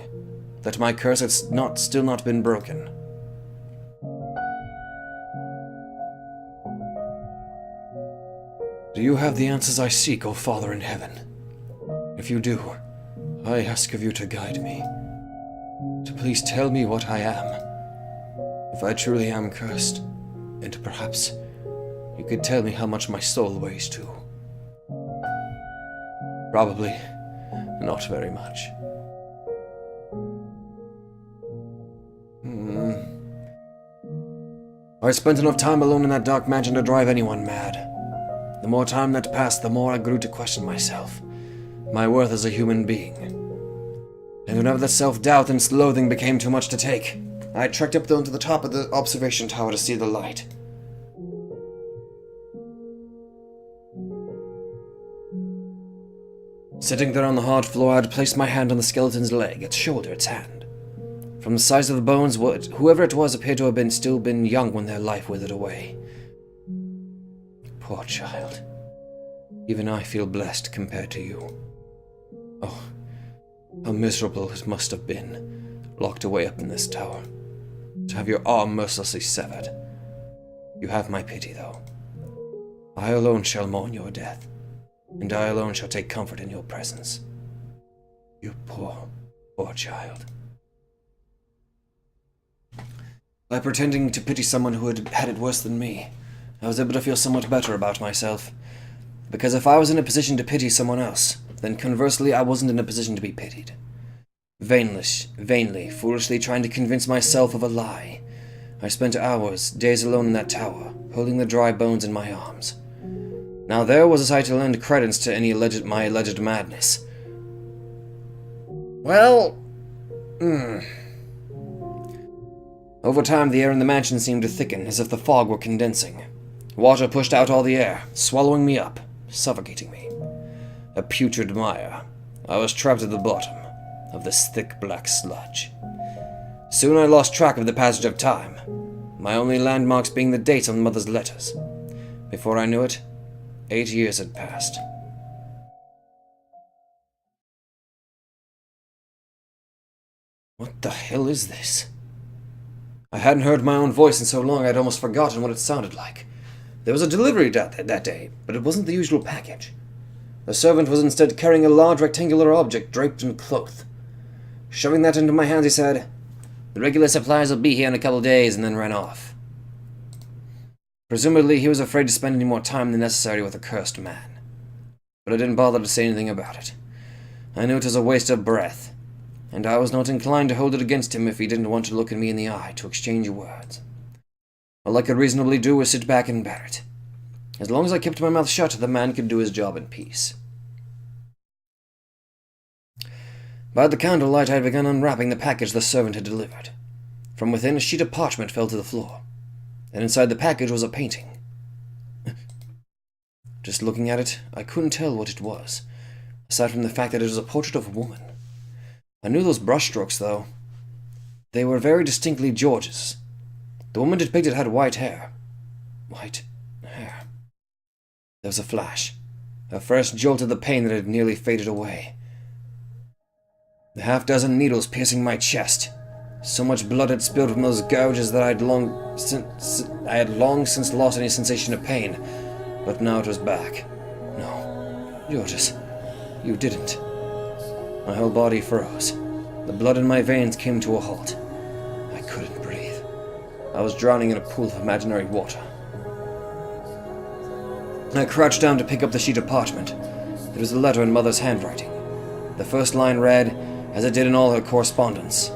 that my curse had still not been broken. Do you have the answers I seek, O Father in heaven? If you do, I ask of you to guide me. To please tell me what I am. If I truly am cursed, and perhaps you could tell me how much my soul weighs too. Probably not very much. I spent enough time alone in that dark mansion to drive anyone mad. The more time that passed, the more I grew to question myself, my worth as a human being. And whenever the self-doubt and loathing became too much to take, I trekked up onto the top of the observation tower to see the light. Sitting there on the hard floor, I had placed my hand on the skeleton's leg, its shoulder, its hand. From the size of the bones, whoever it was appeared to have still been young when their life withered away. Poor child. Even I feel blessed compared to you. Oh, how miserable it must have been, locked away up in this tower, to have your arm mercilessly severed. You have my pity, though. I alone shall mourn your death, and I alone shall take comfort in your presence. You poor, poor child. By pretending to pity someone who had had it worse than me, I was able to feel somewhat better about myself. Because if I was in a position to pity someone else, then conversely I wasn't in a position to be pitied. Vainly, foolishly trying to convince myself of a lie, I spent hours, days alone in that tower, holding the dry bones in my arms. Now there was a sight to lend credence to my alleged madness. Well, Over time, the air in the mansion seemed to thicken, as if the fog were condensing. Water pushed out all the air, swallowing me up, suffocating me. A putrid mire. I was trapped at the bottom of this thick black sludge. Soon I lost track of the passage of time, my only landmarks being the dates on Mother's letters. Before I knew it, 8 years had passed. What the hell is this? I hadn't heard my own voice in so long I'd almost forgotten what it sounded like. There was a delivery that day, but it wasn't the usual package. The servant was instead carrying a large rectangular object draped in cloth. Shoving that into my hands, he said, "The regular supplies will be here in a couple of days," and then ran off. Presumably, he was afraid to spend any more time than necessary with a cursed man. But I didn't bother to say anything about it. I knew it was a waste of breath, and I was not inclined to hold it against him if he didn't want to look at me in the eye to exchange words. All I could reasonably do was sit back and bear it. As long as I kept my mouth shut, the man could do his job in peace. By the candlelight, I had begun unwrapping the package the servant had delivered. From within, a sheet of parchment fell to the floor, and inside the package was a painting. Just looking at it, I couldn't tell what it was, aside from the fact that it was a portrait of a woman. I knew those brushstrokes, though. They were very distinctly George's. The woman depicted had white hair. White hair. There was a flash, a fresh jolt of the pain that had nearly faded away. The half-dozen needles piercing my chest. So much blood had spilled from those gouges that I had long since lost any sensation of pain. But now it was back. No, Georges, you didn't. My whole body froze. The blood in my veins came to a halt. I couldn't breathe. I was drowning in a pool of imaginary water. I crouched down to pick up the sheet of parchment. It was a letter in Mother's handwriting. The first line read, as it did in all her correspondence.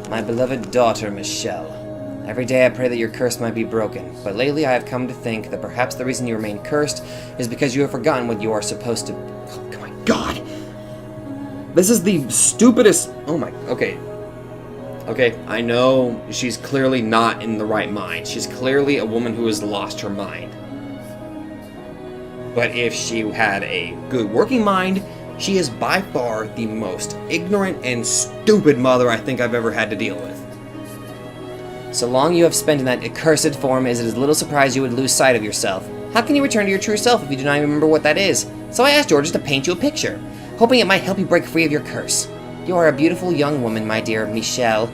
My beloved daughter, Michelle. Every day I pray that your curse might be broken, but lately I have come to think that perhaps the reason you remain cursed is because you have forgotten what you are supposed to... Oh my god! This is the stupidest... Oh my... Okay, I know she's clearly not in the right mind. She's clearly a woman who has lost her mind. But if she had a good working mind, she is by far the most ignorant and stupid mother I think I've ever had to deal with. So long you have spent in that accursed form, it is little surprise you would lose sight of yourself. How can you return to your true self if you do not even remember what that is? So I asked Georges to paint you a picture, hoping it might help you break free of your curse. You are a beautiful young woman, my dear Michelle.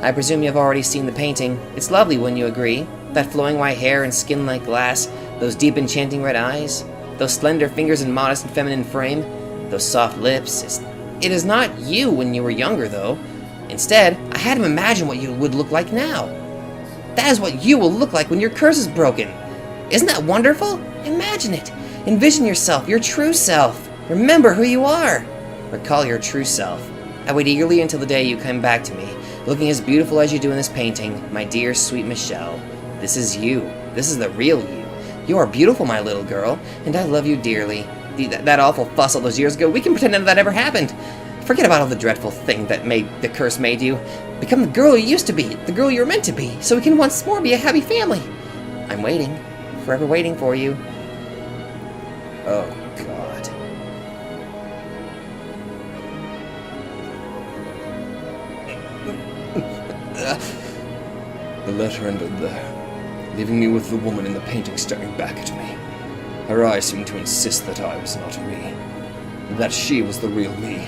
I presume you have already seen the painting. It's lovely, wouldn't you agree? That flowing white hair and skin like glass, those deep enchanting red eyes, those slender fingers and modest and feminine frame, those soft lips. It is not you when you were younger, though. Instead, I had him imagine what you would look like now. That is what you will look like when your curse is broken. Isn't that wonderful? Imagine it. Envision yourself, your true self. Remember who you are. Recall your true self. I wait eagerly until the day you come back to me, looking as beautiful as you do in this painting, my dear, sweet Michelle. This is you. This is the real you. You are beautiful, my little girl, and I love you dearly. That awful fuss all those years ago, we can pretend none of that ever happened. Forget about all the dreadful thing that the curse made you. Become the girl you used to be, the girl you were meant to be, so we can once more be a happy family. I'm waiting, forever waiting for you. Oh, God. The letter ended there, leaving me with the woman in the painting staring back at me. Her eyes seemed to insist that I was not me, that she was the real me,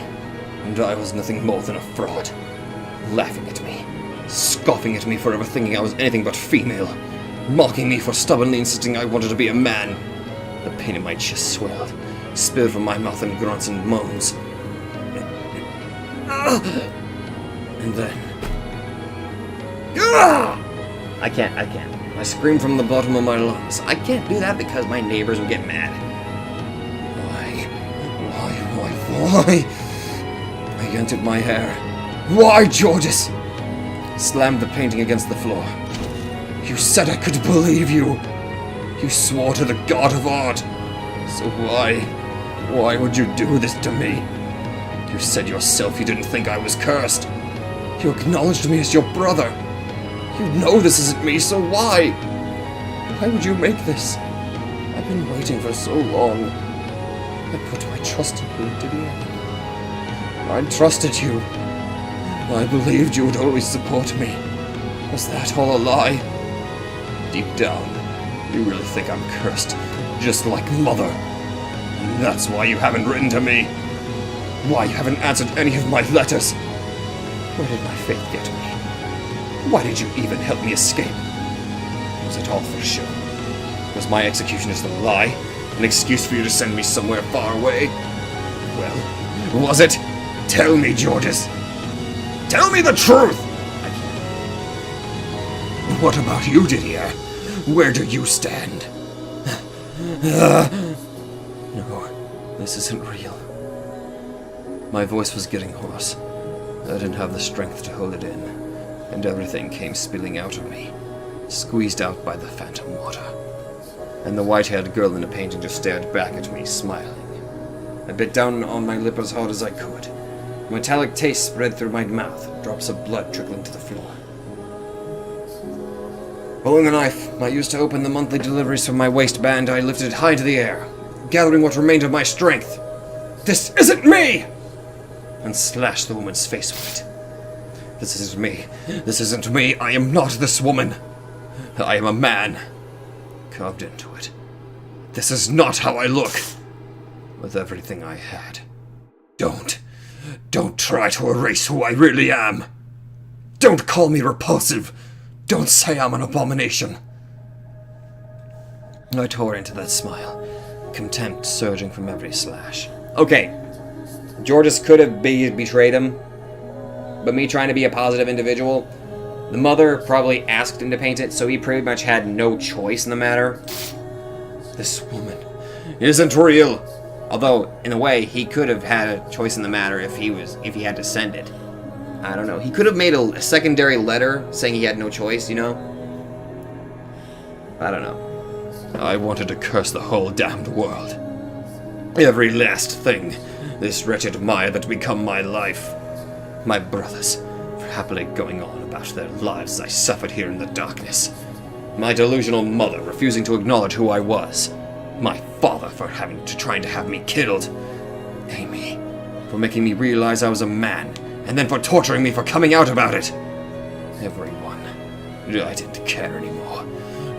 and I was nothing more than a fraud, laughing at me, scoffing at me for ever thinking I was anything but female, mocking me for stubbornly insisting I wanted to be a man. The pain in my chest swelled, spilled from my mouth in grunts and moans. And then... I can't. I screamed from the bottom of my lungs. I can't do that because my neighbors would get mad. Why? I yanked at my hair. Why, Georges? Slammed the painting against the floor. You said I could believe you. You swore to the god of art. So why would you do this to me? You said yourself you didn't think I was cursed. You acknowledged me as your brother. You know this isn't me, so why? Why would you make this? I've been waiting for so long. I put my trust in you, Didier. I trusted you. I believed you would always support me. Was that all a lie? Deep down, you really think I'm cursed, just like Mother. And that's why you haven't written to me. Why you haven't answered any of my letters. Where did my faith get me? Why did you even help me escape? Was it all for show? Was my execution just a lie? An excuse for you to send me somewhere far away? Well, was it? Tell me, Georges. Tell me the truth! I can't. What about you, Didier? Where do you stand? No, this isn't real. My voice was getting hoarse. I didn't have the strength to hold it in, and everything came spilling out of me, squeezed out by the phantom water. And the white-haired girl in the painting just stared back at me, smiling. I bit down on my lip as hard as I could. A metallic taste spread through my mouth, drops of blood trickling to the floor. Pulling a knife I used to open the monthly deliveries from my waistband, I lifted it high into the air, gathering what remained of my strength. This isn't me! And slashed the woman's face with it. This isn't me. This isn't me. I am not this woman. I am a man. Carved into it. This is not how I look. With everything I had. Don't try to erase who I really am. Don't call me repulsive. Don't say I'm an abomination. I tore into that smile, contempt surging from every slash. Okay, Georges could have betrayed him, but me trying to be a positive individual, the mother probably asked him to paint it, so he pretty much had no choice in the matter. This woman isn't real. Although, in a way, he could have had a choice in the matter if he had to send it. I don't know. He could have made a secondary letter saying he had no choice, you know? I don't know. I wanted to curse the whole damned world. Every last thing. This wretched mire that become my life. My brothers, for happily going on about their lives as I suffered here in the darkness. My delusional mother refusing to acknowledge who I was. My father for trying to have me killed. Amy, for making me realize I was a man, and then for torturing me for coming out about it. Everyone. I didn't care anymore.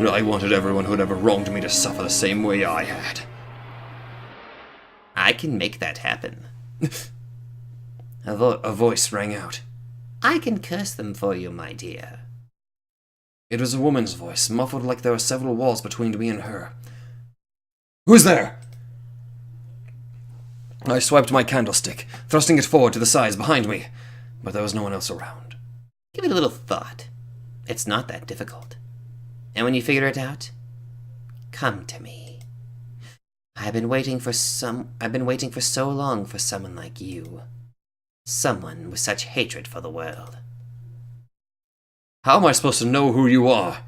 I wanted everyone who'd ever wronged me to suffer the same way I had. I can make that happen. A voice rang out. I can curse them for you, my dear. It was a woman's voice, muffled like there were several walls between me and her. Who's there? I swiped my candlestick, thrusting it forward to the sides behind me, but there was no one else around. Give it a little thought. It's not that difficult. And when you figure it out, come to me. I've been waiting for so long for someone like you. Someone with such hatred for the world. How am I supposed to know who you are?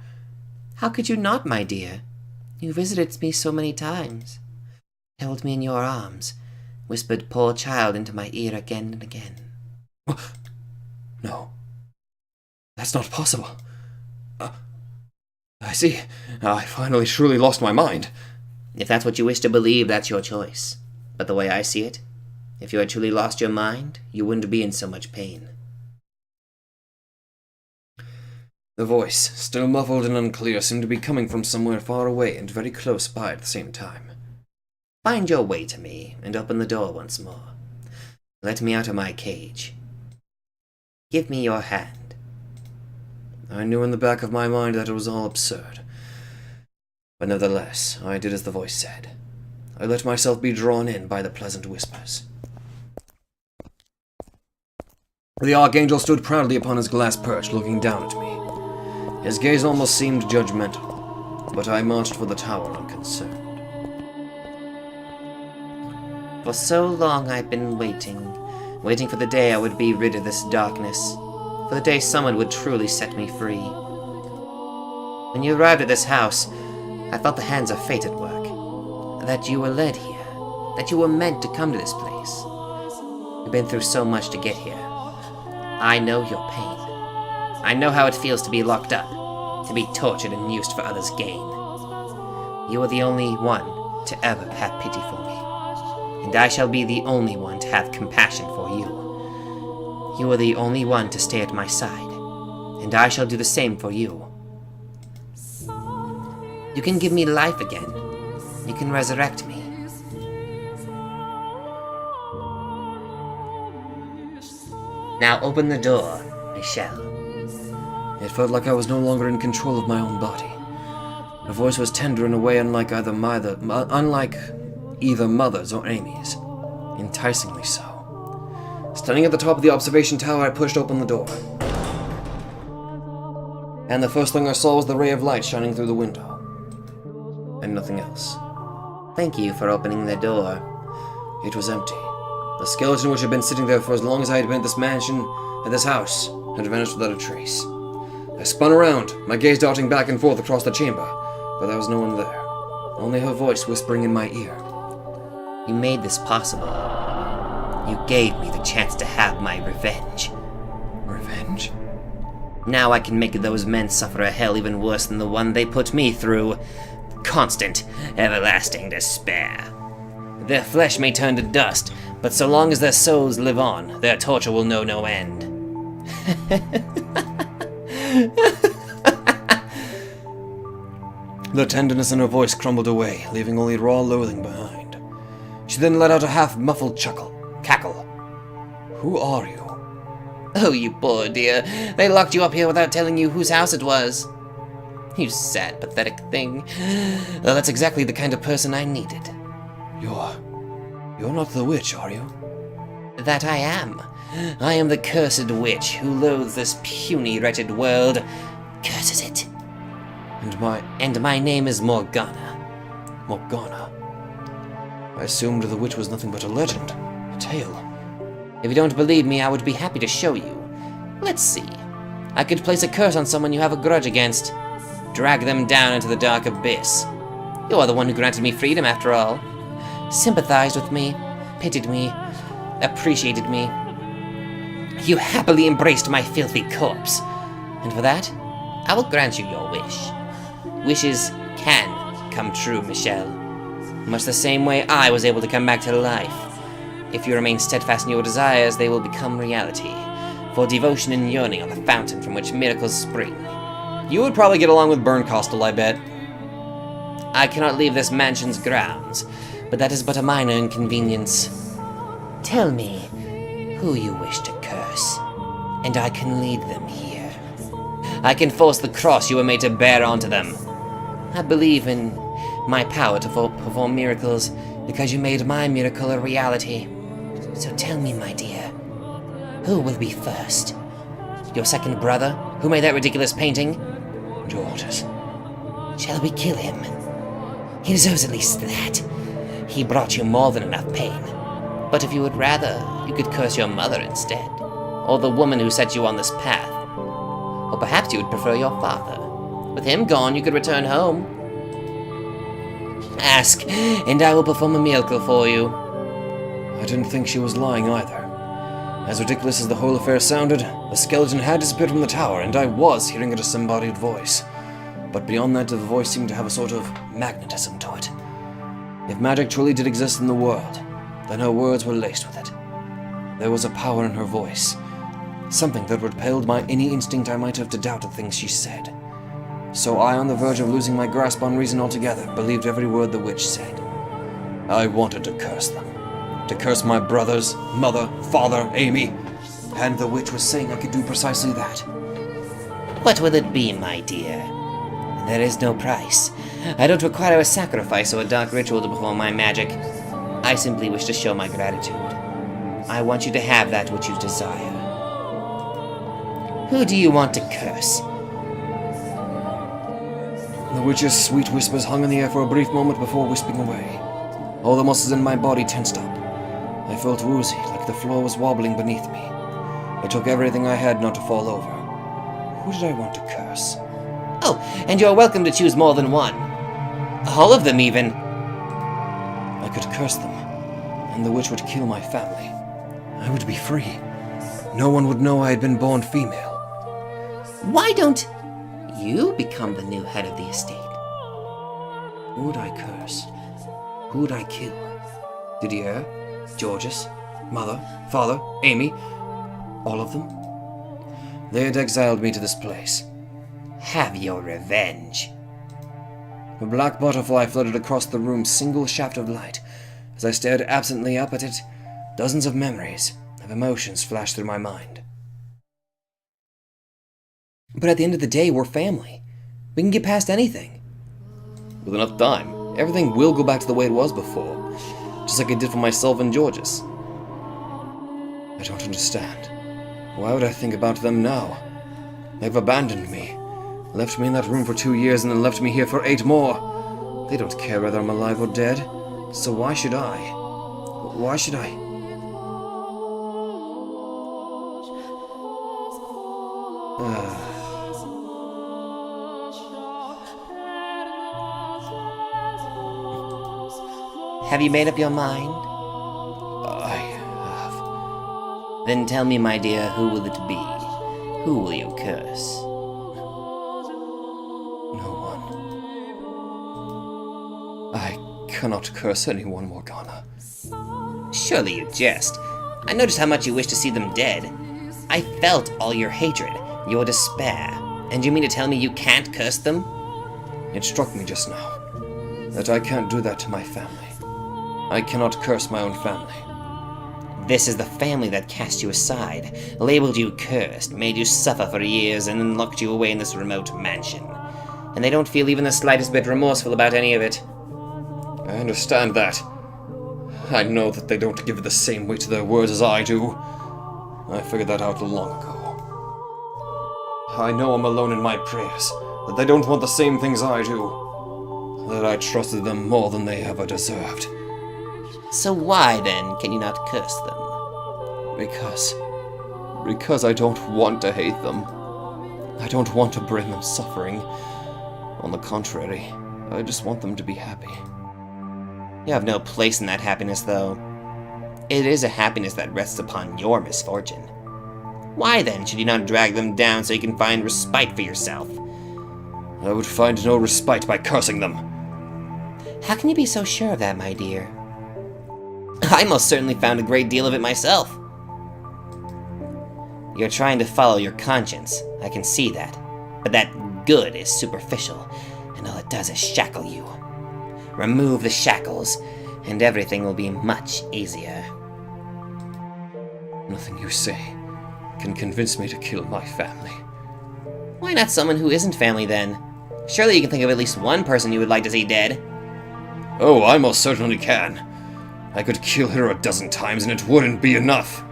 How could you not, my dear? You visited me so many times. Held me in your arms. Whispered poor child into my ear again and again. No. That's not possible. I see. I finally truly lost my mind. If that's what you wish to believe, that's your choice. But the way I see it, if you had truly lost your mind, you wouldn't be in so much pain. The voice, still muffled and unclear, seemed to be coming from somewhere far away and very close by at the same time. Find your way to me, and open the door once more. Let me out of my cage. Give me your hand. I knew in the back of my mind that it was all absurd. But nevertheless, I did as the voice said. I let myself be drawn in by the pleasant whispers. The Archangel stood proudly upon his glass perch, looking down at me. His gaze almost seemed judgmental, but I marched for the tower unconcerned. For so long I've been waiting for the day I would be rid of this darkness, for the day someone would truly set me free. When you arrived at this house, I felt the hands of fate at work, that you were led here, that you were meant to come to this place. You've been through so much to get here. I know your pain. I know how it feels to be locked up, to be tortured and used for others' gain. You are the only one to ever have pity for me, and I shall be the only one to have compassion for you. You are the only one to stay at my side, and I shall do the same for you. You can give me life again. You can resurrect me. Now open the door, Michelle. It felt like I was no longer in control of my own body. Her voice was tender in a way unlike either Mother's or Amy's. Enticingly so. Standing at the top of the observation tower, I pushed open the door. And the first thing I saw was the ray of light shining through the window. And nothing else. Thank you for opening the door. It was empty. The skeleton which had been sitting there for as long as I had been at this mansion, at this house, had vanished without a trace. I spun around, my gaze darting back and forth across the chamber, but there was no one there. Only her voice whispering in my ear. You made this possible. You gave me the chance to have my revenge. Revenge? Now I can make those men suffer a hell even worse than the one they put me through. Constant, everlasting despair. Their flesh may turn to dust, but so long as their souls live on, their torture will know no end. The tenderness in her voice crumbled away, leaving only raw loathing behind. She then let out a half-muffled cackle. Who are you? Oh, you poor dear. They locked you up here without telling you whose house it was. You sad, pathetic thing. Well, that's exactly the kind of person I needed. You're not the witch, are you? That I am. I am the cursed witch who loathes this puny, wretched world. Curses it. And my name is Morgana. Morgana. I assumed the witch was nothing but a legend, a tale. If you don't believe me, I would be happy to show you. Let's see. I could place a curse on someone you have a grudge against. Drag them down into the dark abyss. You are the one who granted me freedom, after all. Sympathized with me, pitied me, appreciated me. You happily embraced my filthy corpse. And for that, I will grant you your wish. Wishes can come true, Michelle. Much the same way I was able to come back to life. If you remain steadfast in your desires, they will become reality. For devotion and yearning are the fountain from which miracles spring. You would probably get along with Berncastle, I bet. I cannot leave this mansion's grounds, but that is but a minor inconvenience. Tell me who you wish to curse, and I can lead them here. I can force the cross you were made to bear onto them. I believe in my power to perform miracles because you made my miracle a reality. So tell me, my dear, who will be first? Your second brother, who made that ridiculous painting? George's. Shall we kill him? He deserves at least that. He brought you more than enough pain. But if you would rather, you could curse your mother instead. Or the woman who set you on this path. Or perhaps you would prefer your father. With him gone, you could return home. Ask, and I will perform a miracle for you. I didn't think she was lying either. As ridiculous as the whole affair sounded, the skeleton had disappeared from the tower, and I was hearing a disembodied voice. But beyond that, the voice seemed to have a sort of magnetism to it. If magic truly did exist in the world, then her words were laced with it. There was a power in her voice, Something that repelled any instinct I might have to doubt the things she said. So I, on the verge of losing my grasp on reason altogether, believed every word the witch said. I wanted to curse them. To curse my brothers, mother, father, Amy. And the witch was saying I could do precisely that. What will it be, my dear? There is no price. I don't require a sacrifice or a dark ritual to perform my magic. I simply wish to show my gratitude. I want you to have that which you desire. Who do you want to curse? The witch's sweet whispers hung in the air for a brief moment before wisping away. All the muscles in my body tensed up. I felt woozy, like the floor was wobbling beneath me. It took everything I had not to fall over. Who did I want to curse? Oh, and you're welcome to choose more than one. All of them, even. I could curse them, and the witch would kill my family. I would be free. No one would know I had been born female. Why don't you become the new head of the estate? Who would I curse? Who would I kill? Didier? Georges? Mother? Father? Amy? All of them? They had exiled me to this place. Have your revenge. A black butterfly fluttered across the room's single shaft of light. As I stared absently up at it, dozens of memories, of emotions flashed through my mind. But at the end of the day, we're family. We can get past anything. With enough time, everything will go back to the way it was before, just like it did for myself and Georges. I don't understand. Why would I think about them now? They've abandoned me, left me in that room for 2 years and then left me here for 8 more. They don't care whether I'm alive or dead, so why should I? Why should I? Have you made up your mind? I have. Then tell me, my dear, who will it be? Who will you curse? No one. I cannot curse anyone, Morgana. Surely you jest. I noticed how much you wish to see them dead. I felt all your hatred, your despair. And you mean to tell me you can't curse them? It struck me just now that I can't do that to my family. I cannot curse my own family. This is the family that cast you aside, labeled you cursed, made you suffer for years, and then locked you away in this remote mansion. And they don't feel even the slightest bit remorseful about any of it. I understand that. I know that they don't give the same weight to their words as I do. I figured that out long ago. I know I'm alone in my prayers, that they don't want the same things I do, that I trusted them more than they ever deserved. So why, then, can you not curse them? Because I don't want to hate them. I don't want to bring them suffering. On the contrary, I just want them to be happy. You have no place in that happiness, though. It is a happiness that rests upon your misfortune. Why, then, should you not drag them down so you can find respite for yourself? I would find no respite by cursing them. How can you be so sure of that, my dear? I most certainly found a great deal of it myself. You're trying to follow your conscience, I can see that. But that good is superficial, and all it does is shackle you. Remove the shackles, and everything will be much easier. Nothing you say can convince me to kill my family. Why not someone who isn't family, then? Surely you can think of at least one person you would like to see dead. Oh, I most certainly can. I could kill her 12 times and it wouldn't be enough.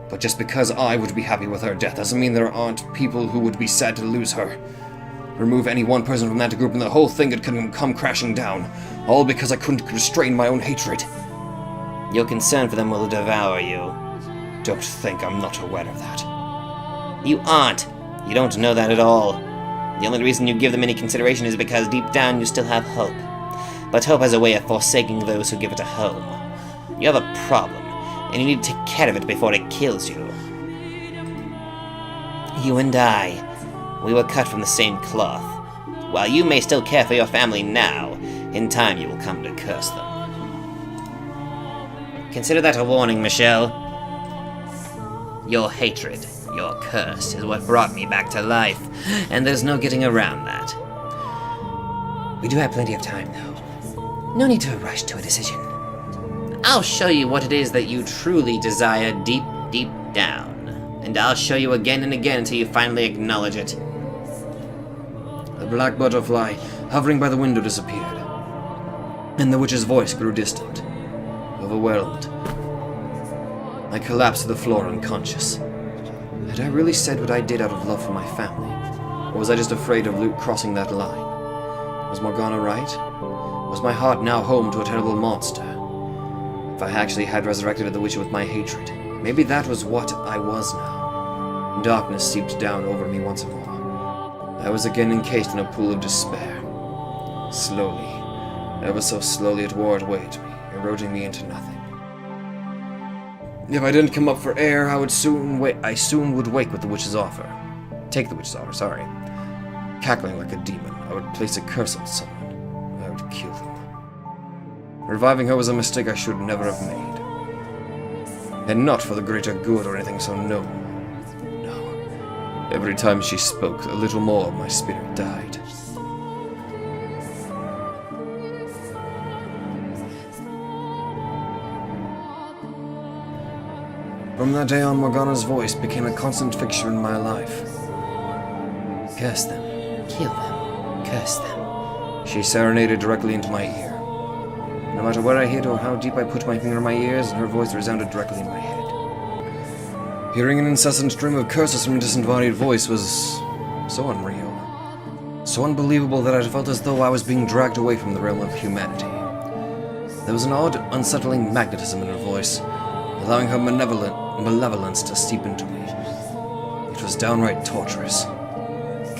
But just because I would be happy with her death doesn't mean there aren't people who would be sad to lose her. Remove any one person from that group and the whole thing could come crashing down, all because I couldn't restrain my own hatred. Your concern for them will devour you. Don't think I'm not aware of that. You aren't. You don't know that at all. The only reason you give them any consideration is because deep down you still have hope. But hope has a way of forsaking those who give it a home. You have a problem, and you need to take care of it before it kills you. You and I, we were cut from the same cloth. While you may still care for your family now, in time you will come to curse them. Consider that a warning, Michelle. Your hatred Your curse is what brought me back to life, and there's no getting around that. We do have plenty of time, though. No need to rush to a decision. I'll show you what it is that you truly desire deep, deep down. And I'll show you again and again until you finally acknowledge it. The black butterfly hovering by the window disappeared, and the witch's voice grew distant. Overwhelmed, I collapsed to the floor unconscious. Had I really said what I did out of love for my family? Or was I just afraid of Luke crossing that line? Was Morgana right? Was my heart now home to a terrible monster? If I actually had resurrected the witch with my hatred, maybe that was what I was now. Darkness seeped down over me once more. I was again encased in a pool of despair. Slowly, ever so slowly it wore away at me, eroding me into nothing. If I didn't come up for air, I soon would wake with the witch's offer. Take the witch's offer, sorry. Cackling like a demon, I would place a curse on someone. I would kill them. Reviving her was a mistake I should never have made. And not for the greater good or anything so noble. No. Every time she spoke, a little more of my spirit died. From that day on, Morgana's voice became a constant fixture in my life. Curse them. Kill them. Curse them. She serenaded directly into my ear. No matter where I hid or how deep I put my finger in my ears, her voice resounded directly in my head. Hearing an incessant stream of curses from a disembodied voice was so unreal, so unbelievable that I felt as though I was being dragged away from the realm of humanity. There was an odd, unsettling magnetism in her voice, allowing her malevolence to seep into me. It was downright torturous.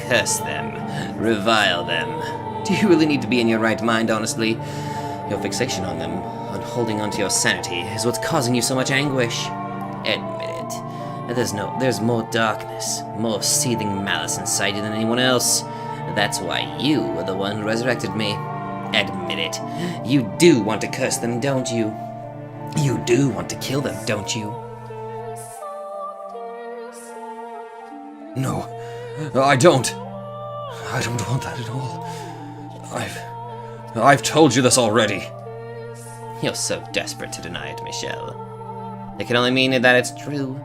Curse them. Revile them. Do you really need to be in your right mind, honestly? Your fixation on them, on holding onto your sanity, is what's causing you so much anguish. Admit it. There's more darkness, more seething malice inside you than anyone else. That's why you were the one who resurrected me. Admit it. You do want to curse them, don't you? You do want to kill them, don't you? No, I don't. I don't want that at all. I've told you this already. You're so desperate to deny it, Michelle. It can only mean that it's true.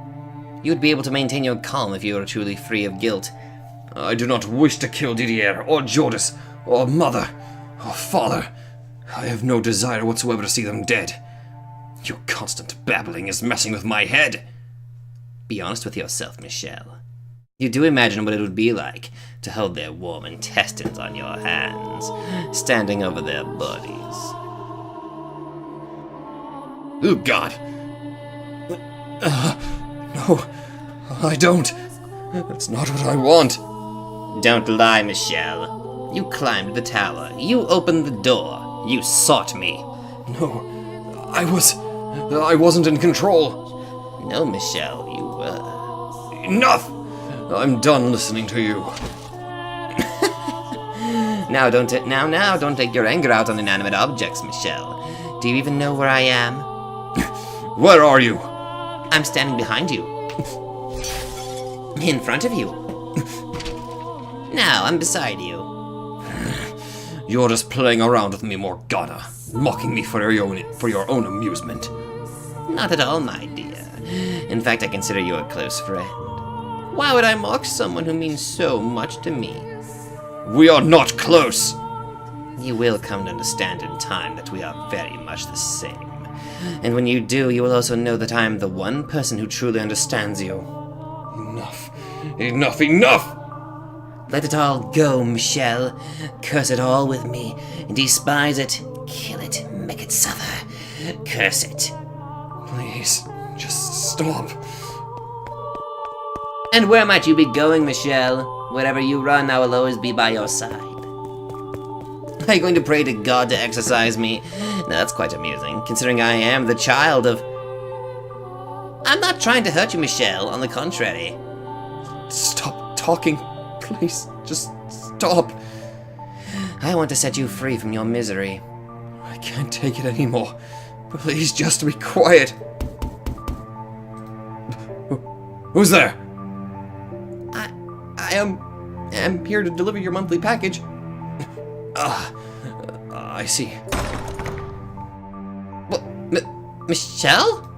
You'd be able to maintain your calm if you were truly free of guilt. I do not wish to kill Didier, or Jordis, or Mother, or Father. I have no desire whatsoever to see them dead. Your constant babbling is messing with my head. Be honest with yourself, Michelle. You do imagine what it would be like to hold their warm intestines on your hands, standing over their bodies. Oh, God. No, I don't. That's not what I want. Don't lie, Michelle. You climbed the tower. You opened the door. You sought me. No, I wasn't in control. No, Michelle, you were. Enough! I'm done listening to you. Now don't take your anger out on inanimate objects, Michelle. Do you even know where I am? Where are you? I'm standing behind you. In front of you. Now I'm beside you. You're just playing around with me, Morgana, mocking me for your own amusement. Not at all, my dear. In fact, I consider you a close friend. Why would I mock someone who means so much to me? We are not close! You will come to understand in time that we are very much the same. And when you do, you will also know that I am the one person who truly understands you. Enough. Enough, enough! Let it all go, Michelle. Curse it all with me. Despise it. Kill it. Make it suffer. Curse it. Please, just stop. And where might you be going, Michelle? Wherever you run, I will always be by your side. Are you going to pray to God to exorcise me? Now that's quite amusing, considering I am the child of... I'm not trying to hurt you, Michelle. On the contrary. Stop talking. Please, just stop. I want to set you free from your misery. I can't take it anymore. Please, just be quiet. Who's there? am here to deliver your monthly package. I see. What, Michelle?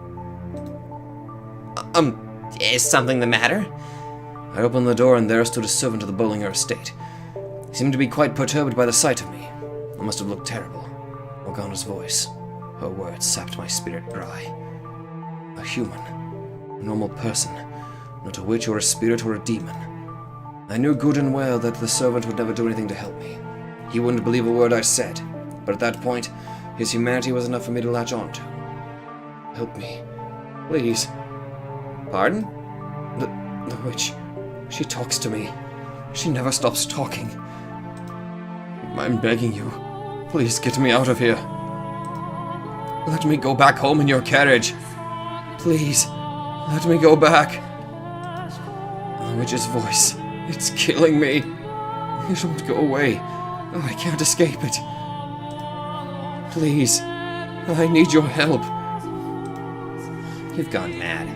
Is something the matter? I opened the door and there stood a servant of the Bollinger estate. He seemed to be quite perturbed by the sight of me. I must have looked terrible. Morgana's voice, her words sapped my spirit dry. A human, a normal person, not a witch or a spirit or a demon. I knew good and well that the servant would never do anything to help me. He wouldn't believe a word I said, but at that point, his humanity was enough for me to latch on to. Help me, please. Pardon? The witch, she talks to me. She never stops talking. I'm begging you, please get me out of here. Let me go back home in your carriage. Please, let me go back. The witch's voice, it's killing me. It won't go away. I can't escape it. Please, I need your help. You've gone mad.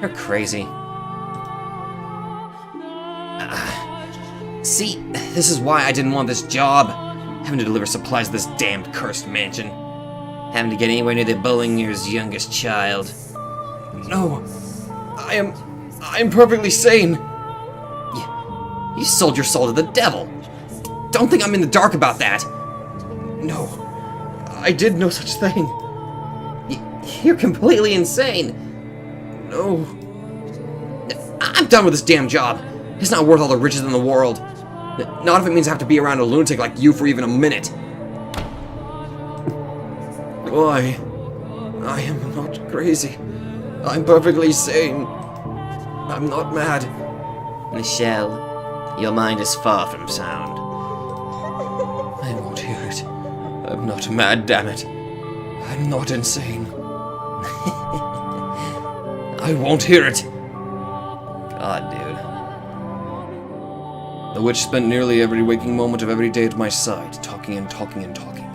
You're crazy. See, this is why I didn't want this job. Having to deliver supplies to this damned cursed mansion. Having to get anywhere near the Bollinger's youngest child. No, I am perfectly sane. You sold your soul to the devil. Don't think I'm in the dark about that. No, I did no such thing. You're completely insane. No. I'm done with this damn job. It's not worth all the riches in the world. Not if it means I have to be around a lunatic like you for even a minute. Why? I am not crazy. I'm perfectly sane. I'm not mad. Michelle, your mind is far from sound. I won't hear it. I'm not mad, damn it. I'm not insane. I won't hear it. God, dude. The witch spent nearly every waking moment of every day at my side, talking and talking and talking.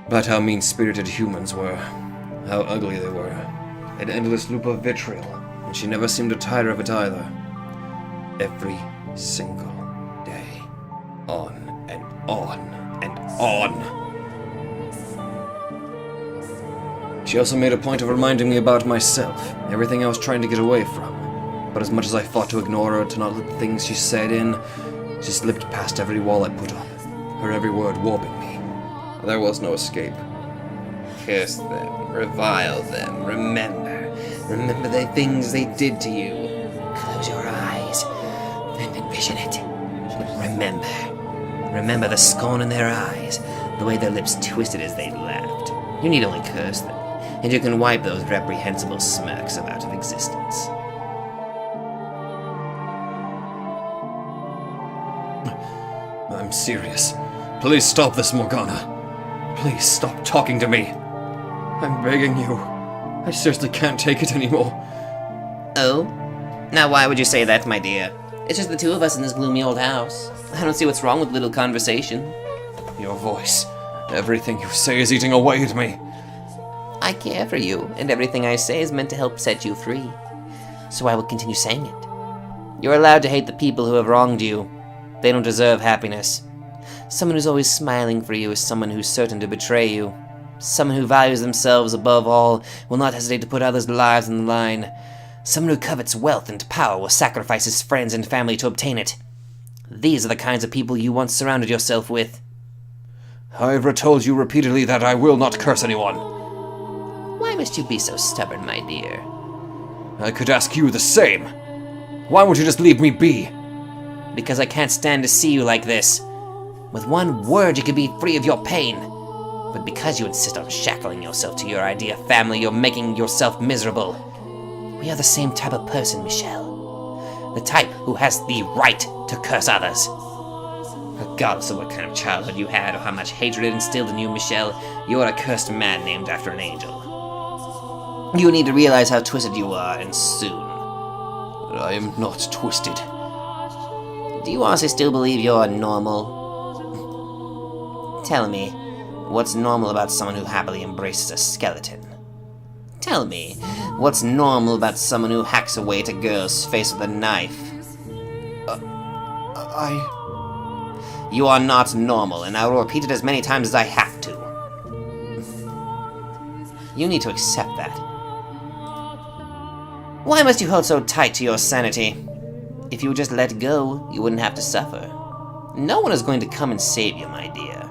About how mean-spirited humans were, how ugly they were, an endless loop of vitriol, and she never seemed to tire of it either. Every single day. On and on and on. She also made a point of reminding me about myself, everything I was trying to get away from. But as much as I fought to ignore her, to not let the things she said in, she slipped past every wall I put up, her every word warping me. There was no escape. Curse them, revile them, remember the things they did to you. Close your eyes and envision it. Remember the scorn in their eyes, the way their lips twisted as they laughed. You need only curse them, and you can wipe those reprehensible smirks out of existence. I'm serious. Please stop this, Morgana. Please stop talking to me. I'm begging you. I seriously can't take it anymore. Oh? Now why would you say that, my dear? It's just the two of us in this gloomy old house. I don't see what's wrong with little conversation. Your voice. Everything you say is eating away at me. I care for you, and everything I say is meant to help set you free. So I will continue saying it. You're allowed to hate the people who have wronged you. They don't deserve happiness. Someone who's always smiling for you is someone who's certain to betray you. Someone who values themselves above all will not hesitate to put others' lives on the line. Someone who covets wealth and power will sacrifice his friends and family to obtain it. These are the kinds of people you once surrounded yourself with. I've told you repeatedly that I will not curse anyone. Why must you be so stubborn, my dear? I could ask you the same. Why won't you just leave me be? Because I can't stand to see you like this. With one word you could be free of your pain. But because you insist on shackling yourself to your idea of family, you're making yourself miserable. We are the same type of person, Michelle. The type who has the right to curse others. Regardless of what kind of childhood you had or how much hatred it instilled in you, Michelle, you are a cursed man named after an angel. You need to realize how twisted you are, and soon. But I am not twisted. Do you honestly still believe you're normal? Tell me, what's normal about someone who happily embraces a skeleton? Tell me, what's normal about someone who hacks away at a girl's face with a knife? You are not normal, and I will repeat it as many times as I have to. You need to accept that. Why must you hold so tight to your sanity? If you would just let go, you wouldn't have to suffer. No one is going to come and save you, my dear.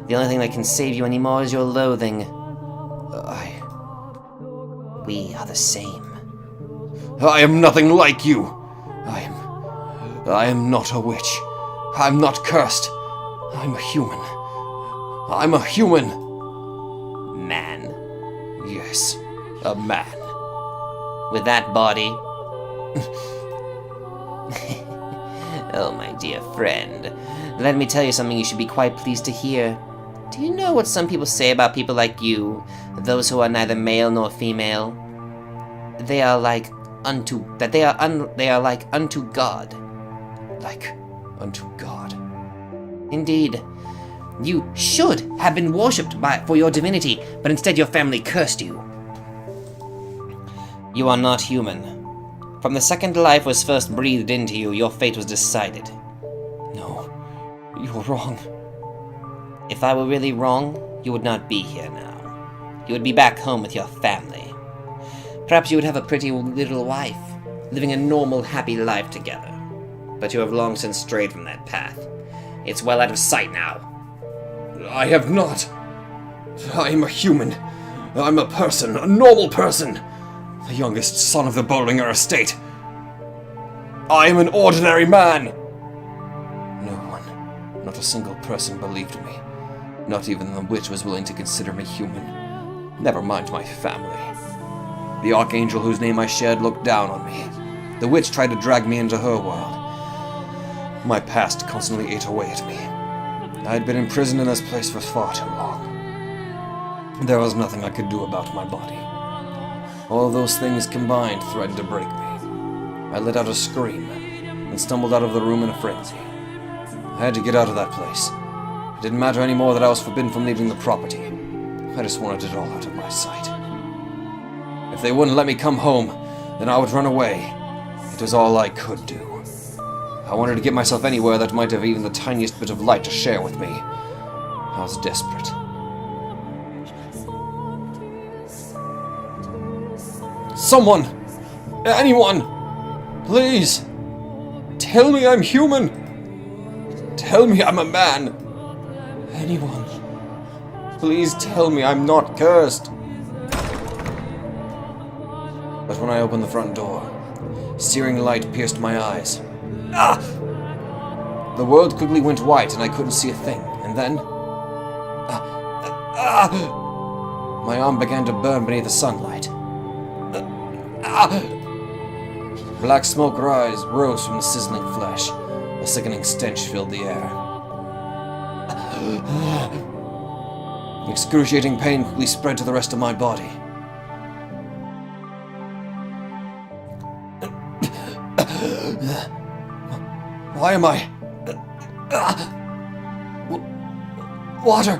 The only thing that can save you anymore is your loathing. We are the same. I am nothing like you. I am not a witch. I'm not cursed. I'm a human. I'm a human. Man. Yes, a man. With that body. Oh, my dear friend. Let me tell you something you should be quite pleased to hear. Do you know what some people say about people like you? Those who are neither male nor female? They are like unto God. Like unto God. Indeed. You should have been worshipped for your divinity, but instead your family cursed you. You are not human. From the second life was first breathed into you, your fate was decided. No, you're wrong. If I were really wrong, you would not be here now. You would be back home with your family. Perhaps you would have a pretty little wife, living a normal, happy life together. But you have long since strayed from that path. It's well out of sight now. I have not. I am a human. I'm a person, a normal person. The youngest son of the Bollinger estate. I am an ordinary man. No one, not a single person believed me. Not even the witch was willing to consider me human. Never mind my family. The archangel whose name I shared looked down on me. The witch tried to drag me into her world. My past constantly ate away at me. I had been imprisoned in this place for far too long. There was nothing I could do about my body. All of those things combined threatened to break me. I let out a scream and stumbled out of the room in a frenzy. I had to get out of that place. It didn't matter anymore that I was forbidden from leaving the property. I just wanted it all out of my sight. If they wouldn't let me come home, then I would run away. It was all I could do. I wanted to get myself anywhere that might have even the tiniest bit of light to share with me. I was desperate. Someone! Anyone! Please! Tell me I'm human! Tell me I'm a man! Anyone! Please tell me I'm not cursed! But when I opened the front door, searing light pierced my eyes. Ah! The world quickly went white and I couldn't see a thing. And then... My arm began to burn beneath the sunlight. Black smoke rose from the sizzling flesh. A sickening stench filled the air. Excruciating pain quickly spread to the rest of my body. Why am I... Water!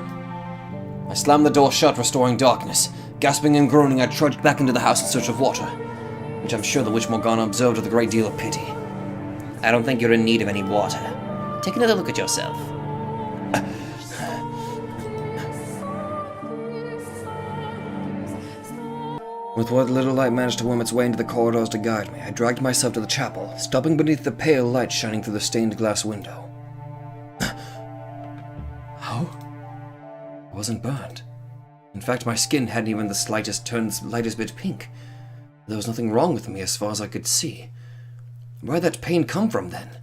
I slammed the door shut, restoring darkness. Gasping and groaning, I trudged back into the house in search of water, which I'm sure the witch Morgana observed with a great deal of pity. I don't think you're in need of any water. Take another look at yourself. With what little light managed to worm its way into the corridors to guide me, I dragged myself to the chapel, stopping beneath the pale light shining through the stained glass window. How? I wasn't burned. In fact, my skin hadn't even the slightest turned the lightest bit pink. There was nothing wrong with me as far as I could see. Where'd that pain come from, then?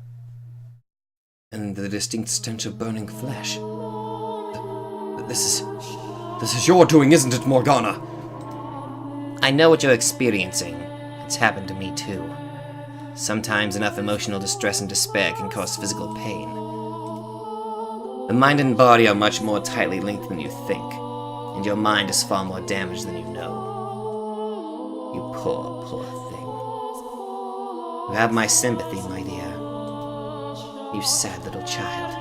And the distinct stench of burning flesh. This is your doing, isn't it, Morgana? I know what you're experiencing. It's happened to me too. Sometimes enough emotional distress and despair can cause physical pain. The mind and body are much more tightly linked than you think, and your mind is far more damaged than you know. You poor, poor thing. You have my sympathy, my dear. You sad little child.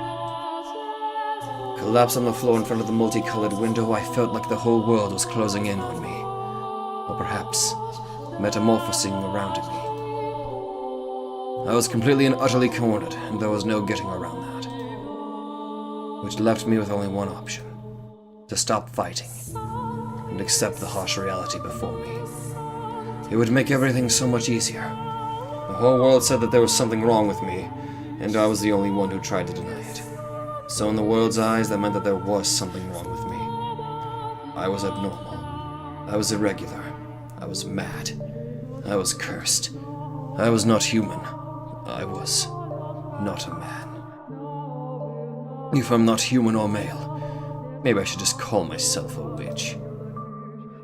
Collapsed on the floor in front of the multicolored window, I felt like the whole world was closing in on me. A perhaps metamorphosing around me. I was completely and utterly cornered, and there was no getting around that. Which left me with only one option: to stop fighting and accept the harsh reality before me. It would make everything so much easier. The whole world said that there was something wrong with me, and I was the only one who tried to deny it. So in the world's eyes, that meant that there was something wrong with me. I was abnormal. I was irregular. I was mad. I was cursed. I was not human. I was not a man. If I'm not human or male, maybe I should just call myself a witch.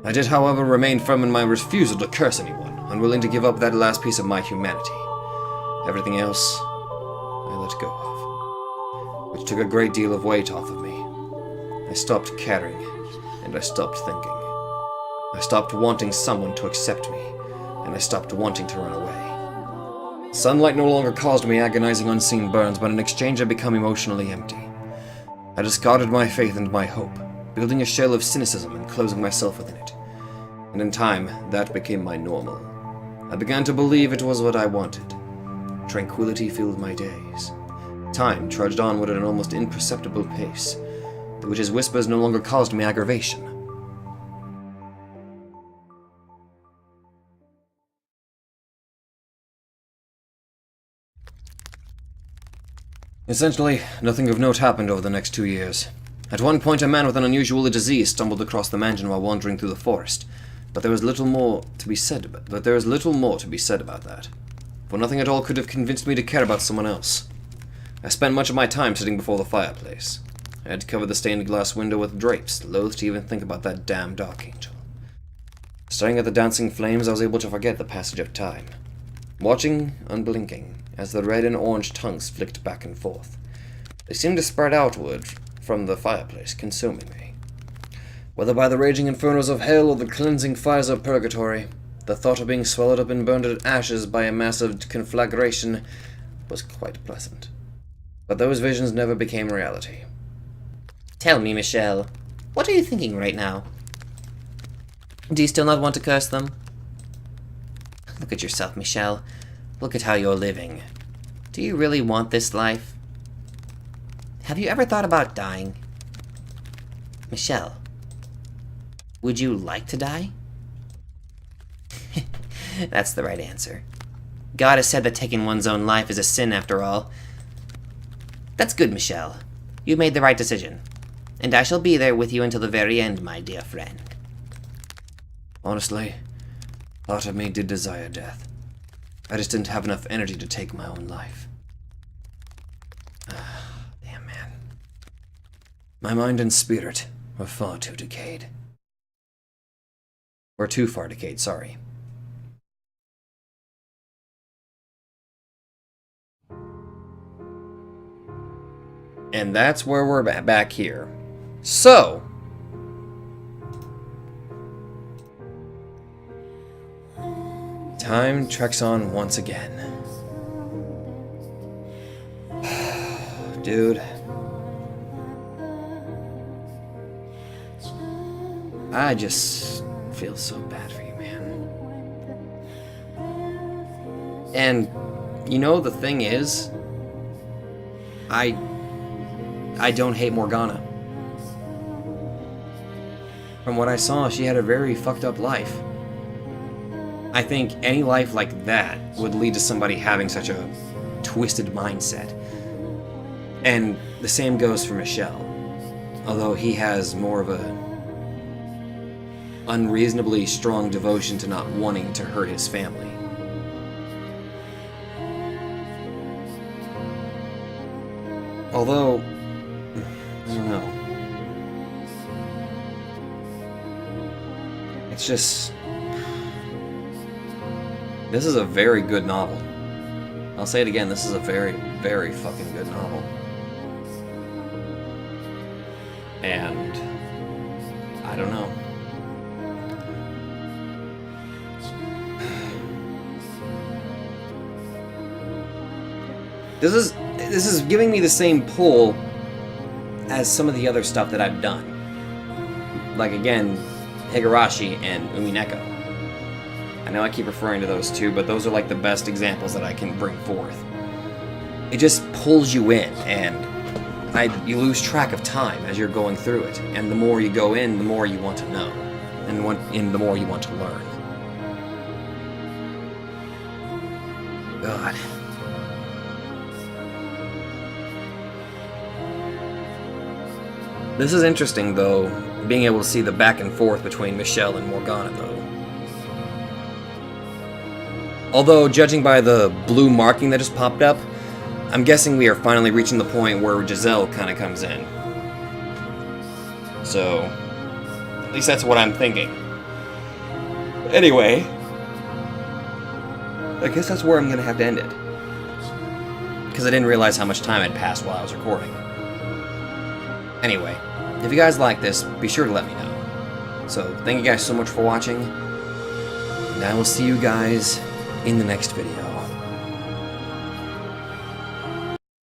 I did, however, remain firm in my refusal to curse anyone, unwilling to give up that last piece of my humanity. Everything else, I let go of, which took a great deal of weight off of me. I stopped caring, and I stopped thinking. I stopped wanting someone to accept me, and I stopped wanting to run away. Sunlight no longer caused me agonizing unseen burns, but in exchange I became emotionally empty. I discarded my faith and my hope, building a shell of cynicism and closing myself within it. And in time, that became my normal. I began to believe it was what I wanted. Tranquility filled my days. Time trudged onward at an almost imperceptible pace. The witch's whispers no longer caused me aggravation. Essentially, nothing of note happened over the next 2 years. At one point, a man with an unusual disease stumbled across the mansion while wandering through the forest, but there was little more to be said about that. For nothing at all could have convinced me to care about someone else. I spent much of my time sitting before the fireplace. I had covered the stained glass window with drapes, loath to even think about that damned archangel. Staring at the dancing flames, I was able to forget the passage of time. Watching, unblinking, as the red and orange tongues flicked back and forth. They seemed to spread outward from the fireplace, consuming me. Whether by the raging infernos of hell or the cleansing fires of purgatory, the thought of being swallowed up and burned to ashes by a massive conflagration was quite pleasant. But those visions never became reality. Tell me, Michelle, what are you thinking right now? Do you still not want to curse them? Look at yourself, Michelle. Look at how you're living. Do you really want this life? Have you ever thought about dying? Michelle, would you like to die? That's the right answer. God has said that taking one's own life is a sin after all. That's good, Michelle. You made the right decision. And I shall be there with you until the very end, my dear friend. Honestly, part of me did desire death. I just didn't have enough energy to take my own life. Damn, man. My mind and spirit were far too decayed. Or too far decayed, sorry. And that's where we're back here. So, time treks on once again. Dude. I just feel so bad for you, man. And, you know, the thing is, I don't hate Morgana. From what I saw, she had a very fucked up life. I think any life like that would lead to somebody having such a twisted mindset. And the same goes for Michelle. Although he has more of a unreasonably strong devotion to not wanting to hurt his family. Although, I don't know. It's just... This is a very good novel. I'll say it again, this is a very, very fucking good novel. And... I don't know. This is giving me the same pull as some of the other stuff that I've done. Like, again, Higurashi and Umineko. know I keep referring to those two, but those are like the best examples that I can bring forth. It just pulls you in, and you lose track of time as you're going through it. And the more you go in, the more you want to know, and the more you want to learn. God. This is interesting, though, being able to see the back and forth between Michelle and Morgana, though. Although, judging by the blue marking that just popped up, I'm guessing we are finally reaching the point where Giselle kind of comes in. So, at least that's what I'm thinking. Anyway, I guess that's where I'm going to have to end it. Because I didn't realize how much time had passed while I was recording. Anyway, if you guys like this, be sure to let me know. So, thank you guys so much for watching, and I will see you guys in the next video.